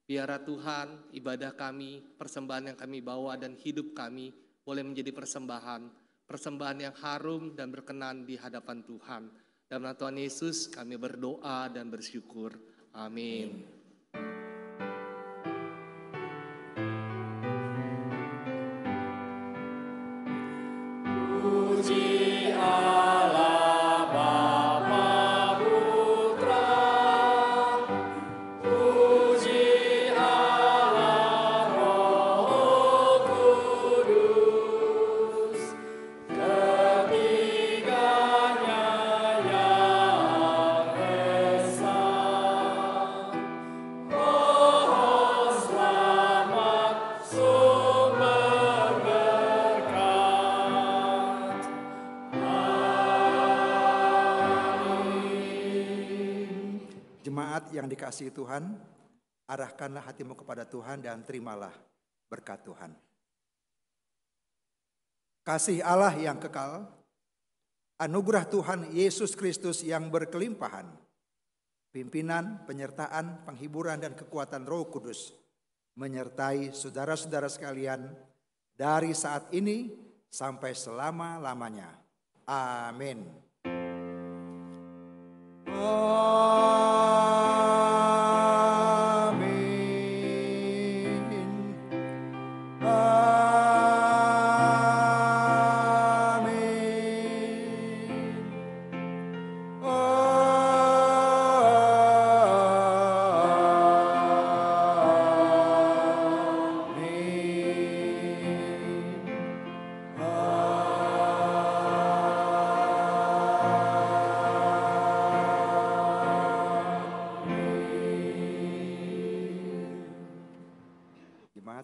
Biarlah Tuhan, ibadah kami, persembahan yang kami bawa dan hidup kami boleh menjadi persembahan yang harum dan berkenan di hadapan Tuhan. Dalam nama Tuhan Yesus kami berdoa dan bersyukur. Amin. Jemaat yang dikasihi Tuhan, arahkanlah hatimu kepada Tuhan dan terimalah berkat Tuhan. Kasih Allah yang kekal, anugerah Tuhan Yesus Kristus yang berkelimpahan, pimpinan, penyertaan, penghiburan, dan kekuatan Roh Kudus menyertai saudara-saudara sekalian dari saat ini sampai selama-lamanya. Amin.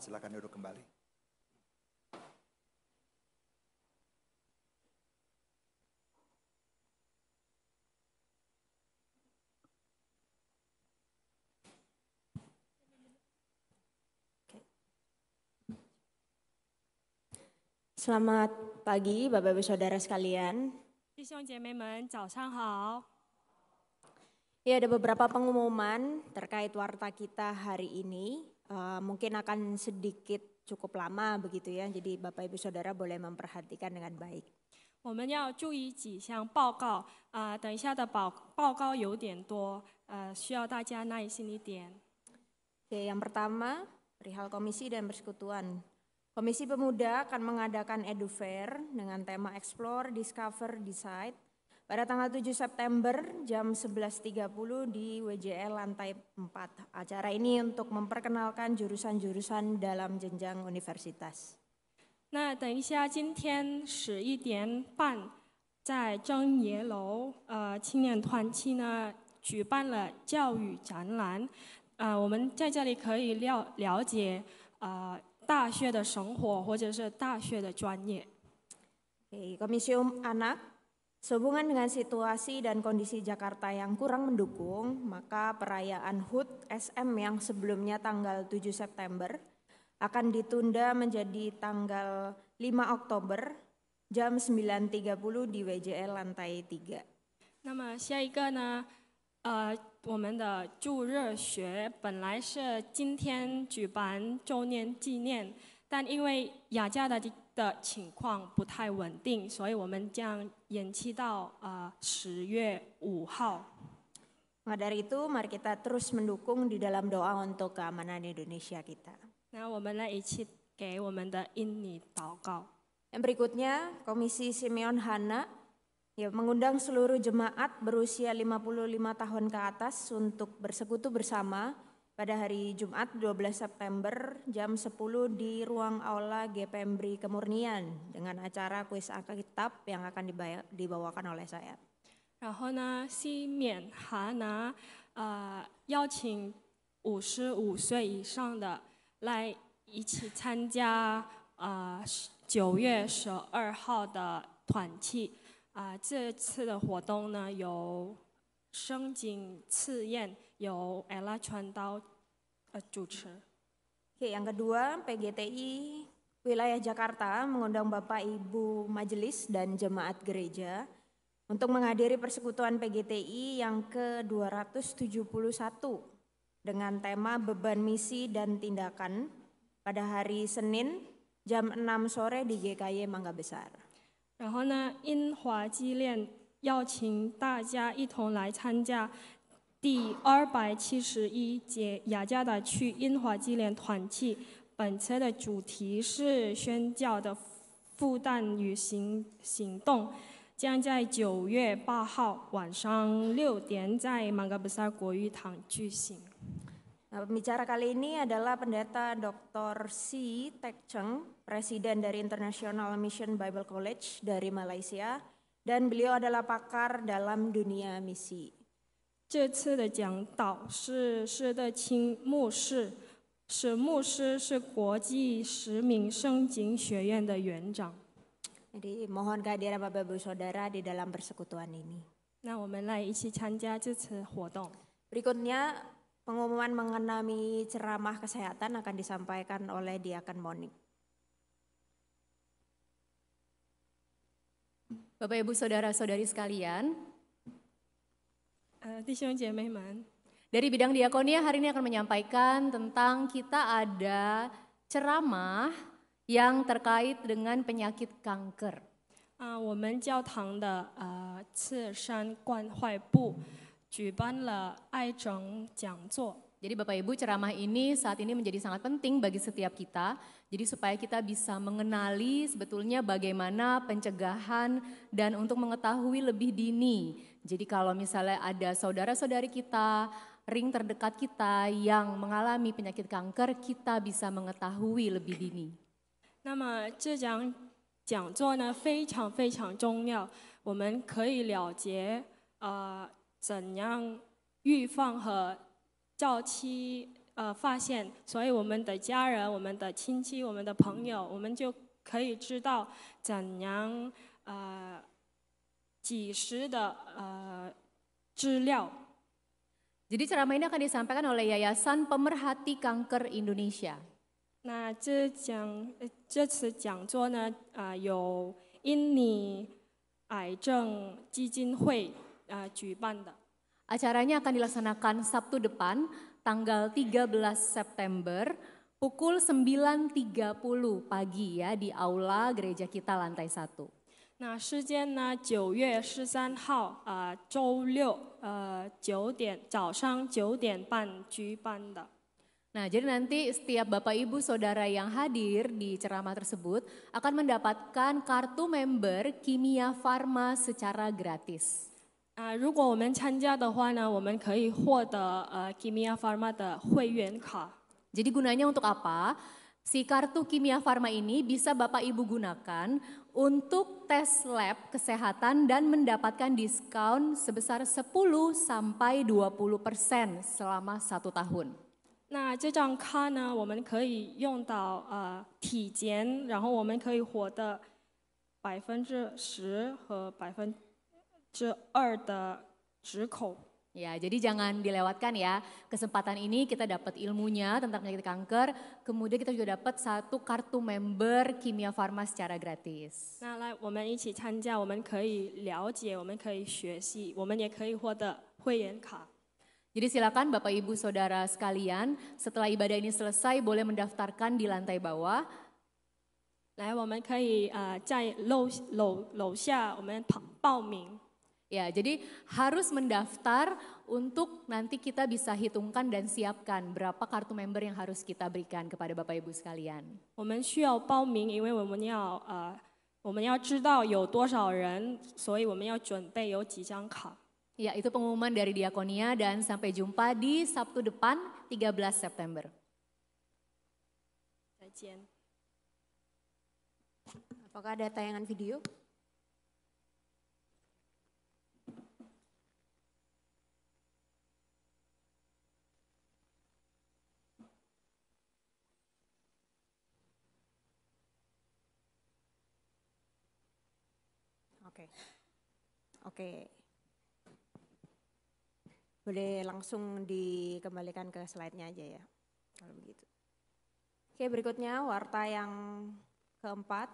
Silakan duduk kembali. Selamat pagi Bapak Ibu Saudara sekalian. 弟兄姐妹们，早上好。 Ya, ada beberapa pengumuman terkait warta kita hari ini. Mungkin akan sedikit cukup lama begitu ya, jadi Bapak Ibu Saudara boleh memperhatikan dengan baik. 我们要注意几项报告，等一下的报告有点多，需要大家耐心一点。 Oke, yang pertama, perihal komisi dan persekutuan. Komisi Pemuda akan mengadakan EduFair dengan tema Explore, Discover, Decide pada tanggal 7 September jam 11.30 di WJL lantai 4. Acara ini untuk memperkenalkan jurusan-jurusan dalam jenjang universitas. 那等一下，今天11点半，在正爷楼青年团契呢举办了教育展览，我们在这里可以了解大学的生活或者是大学的专业。 Komisi Anak, sehubungan dengan situasi dan kondisi Jakarta yang kurang mendukung, maka perayaan HUT SM yang sebelumnya tanggal 7 September akan ditunda menjadi tanggal 5 Oktober jam 9.30 di WJL lantai 3. 那么下一个呢，我们的驻热学本来是今天举办周年纪念，但因为雅加达的情况不太稳定，所以我们将延期到10月5号。 Maka dari itu, mari kita terus mendukung di dalam doa untuk keamanan Indonesia kita. 那我们来一起给我们的印尼祷告。 Yang berikutnya, Komisi Simeon Hana mengundang seluruh jemaat berusia 55 tahun ke atas untuk bersekutu bersama pada hari Jumat 12 September jam 10 di ruang aula GPMBRI Kemurnian dengan acara kuis Alkitab yang akan dibawakan oleh saya. 然后呢，西缅哈拿邀请55岁以上的来一起参加9月12号的团契。 这次的活动呢，有升景赐宴，由 Ella 传道主持。 Oke, yang kedua, PGTI Wilayah Jakarta mengundang Bapak Ibu Majelis dan Jemaat Gereja untuk menghadiri persekutuan PGTI yang ke-271 dengan tema Beban Misi dan Tindakan pada hari Senin jam 6 sore di GKY Mangga Besar. 然后呢，英华纪念邀请大家一同来参加第271届雅加达区英华纪念团契。本次的主题是宣教的负担与行动，将在9月8号晚上6点在Mangga Besar国语堂举行。 Nah, pembicara kali ini adalah Pendeta Dr. Si Tek Cheng, Presiden dari International Mission Bible College dari Malaysia, dan beliau adalah pakar dalam dunia misi. 这次的讲导是施德清牧师，牧师是国际使命圣经学院的园长。 Jadi mohon kehadiran Bapak Ibu Saudara di dalam persekutuan ini. 那我们来一起参加这次活动。Berikutnya pengumuman mengenai ceramah kesehatan akan disampaikan oleh Diaken Monik. Bapak Ibu Saudara-saudari sekalian, 弟兄姐妹们， dari bidang diakonia hari ini akan menyampaikan tentang kita ada ceramah yang terkait dengan penyakit kanker. 我们教堂的赤山关怀部举办了癌症讲座。 Jadi Bapak Ibu ceramah ini saat ini menjadi sangat penting bagi setiap kita. Jadi supaya kita bisa mengenali sebetulnya bagaimana pencegahan dan untuk mengetahui lebih dini. Jadi kalau misalnya ada saudara-saudari kita, ring terdekat kita yang mengalami penyakit kanker, kita bisa mengetahui lebih dini. 那么这讲座呢非常非常重要，我们可以了解怎样预防和早期发现，所以我们的家人、我们的亲戚、我们的朋友，我们就可以知道怎样及时的治疗。 Jadi ceramah ini akan disampaikan oleh Yayasan Pemerhati Kanker Indonesia. 那这次讲座呢，有印尼癌症基金会举办的。 Acaranya akan dilaksanakan Sabtu depan, tanggal 13 September, pukul 9.30 pagi ya di aula gereja kita lantai 1. 那时间呢，9月13号，周六早上9点半举办的。 Nah, jadi nanti setiap Bapak Ibu Saudara yang hadir di ceramah tersebut akan mendapatkan kartu member Kimia Farma secara gratis. 如果我们参加的话呢，我们可以获得Kimia Farma 的会员卡。 Jadi gunanya untuk apa? Si kartu Kimia Farma ini bisa Bapak Ibu gunakan untuk tes lab kesehatan dan mendapatkan diskon sebesar 10 sampai 20% selama 1 tahun. 那这张卡呢，我们可以用到体检，然后我们可以获得10%和2% 的折扣。 Ya, jadi jangan dilewatkan ya. Kesempatan ini kita dapat ilmunya tentang penyakit kanker, kemudian kita juga dapat 1 kartu member Kimia Farma secara gratis. 那来，我们一起参加，我们可以了解，我们可以学习，我们也可以获得会员卡。 Jadi silakan Bapak Ibu Saudara sekalian, setelah ibadah ini selesai boleh mendaftarkan di lantai bawah. 来，我们可以在楼下我们报名。 Ya, jadi harus mendaftar untuk nanti kita bisa hitungkan dan siapkan berapa kartu member yang harus kita berikan kepada Bapak Ibu sekalian. 我们需要报名，因为我们要知道有多少人，所以我们要准备有几张卡。 Ya, itu pengumuman dari Diakonia dan sampai jumpa di Sabtu depan 13 September. 再见。 Apakah ada tayangan video? Oke. Boleh langsung dikembalikan ke slide-nya aja ya, kalau begitu. Oke, berikutnya warta yang keempat.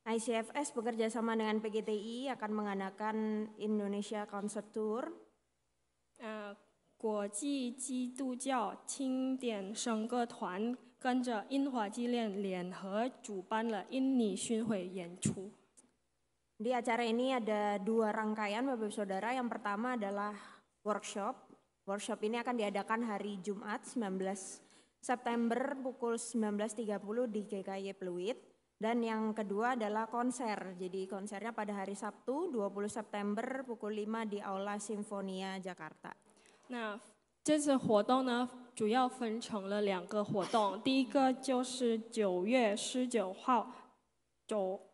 ICFS bekerja sama dengan PGTI akan mengadakan Indonesia Concert Tour. 国际基督教清点圣歌团跟着英华纪念联合主办了印尼巡回演出。 Di acara ini ada 2 rangkaian Bapak Ibu Saudara. Yang pertama adalah workshop. Workshop ini akan diadakan hari Jumat 19 September pukul 19.30 di GKY Pluit. Dan yang kedua adalah konser. Jadi konsernya pada hari Sabtu 20 September pukul 5 di Aula Simfonia Jakarta. 那这次活动呢，主要分成了2个活动。第一个就是9月19号。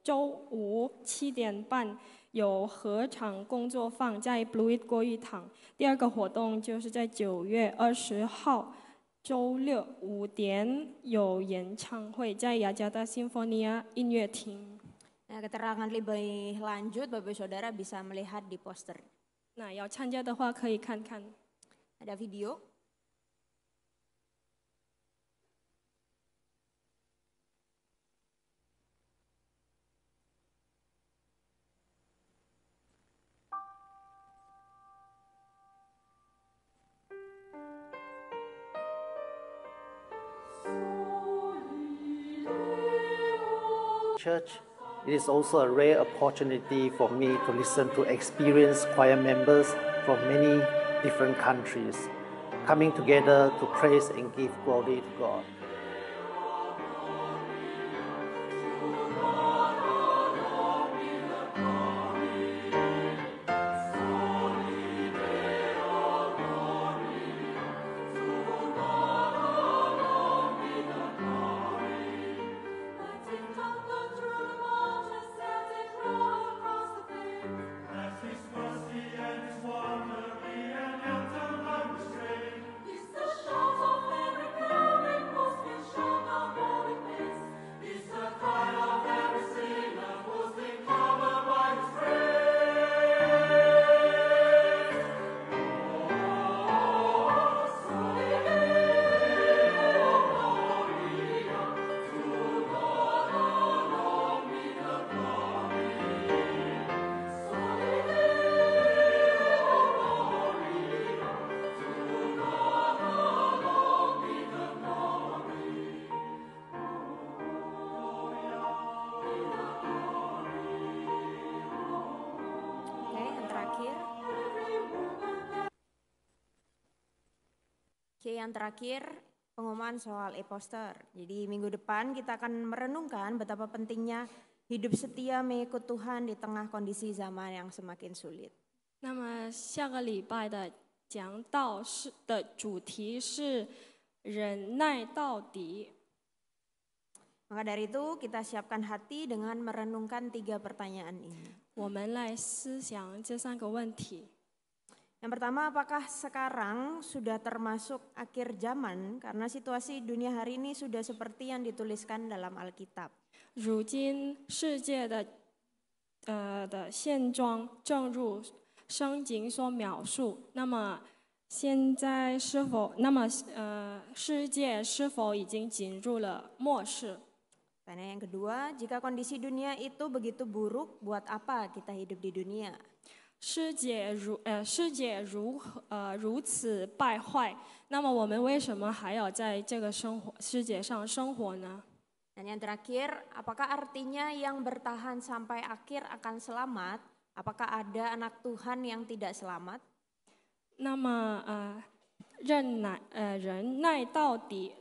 周五7点半有合唱工作坊在 Pluit 国语堂。第2个活动就是在9月20号周六5点有演唱会在雅加达 Sinfonia 音乐厅。 Nah, keterangan lebih lanjut Bapak Saudara bisa melihat di poster. 那要参加的话可以看看。 Ada video. Church, it is also a rare opportunity for me to listen to experienced choir members from many different countries coming together to praise and give glory to God. Yang terakhir, pengumuman soal e-poster. Jadi minggu depan kita akan merenungkan betapa pentingnya hidup setia mengikut Tuhan di tengah kondisi zaman yang semakin sulit. 那么下个礼拜的讲道的主题是忍耐到底。 Maka dari itu kita siapkan hati dengan merenungkan 3 pertanyaan ini. 我们来思想这3个问题。 Yang pertama, apakah sekarang sudah termasuk akhir zaman karena situasi dunia hari ini sudah seperti yang dituliskan dalam Alkitab? 如今世界的现状正如圣经所描述，那么现在是否世界是否已经进入了末世？ Pertanyaan yang kedua, jika kondisi dunia itu begitu buruk, buat apa kita hidup di dunia? 世界如此败坏，那么我们为什么还要在这个世界上生活呢？ Dan yang terakhir, apakah artinya yang bertahan sampai akhir akan selamat? Apakah ada anak Tuhan yang tidak selamat? 那么忍耐到底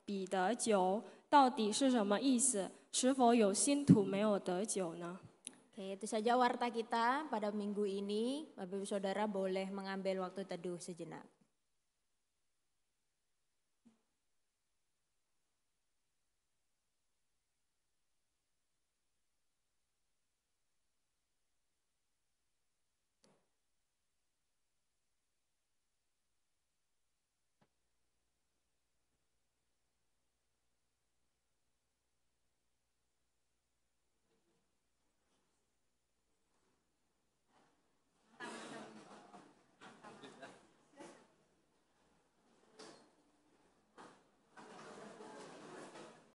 比得救到底是什么意思？是否有信徒没有得救呢？ Oke, itu saja warta kita pada minggu ini. Bapak Ibu Saudara boleh mengambil waktu teduh sejenak.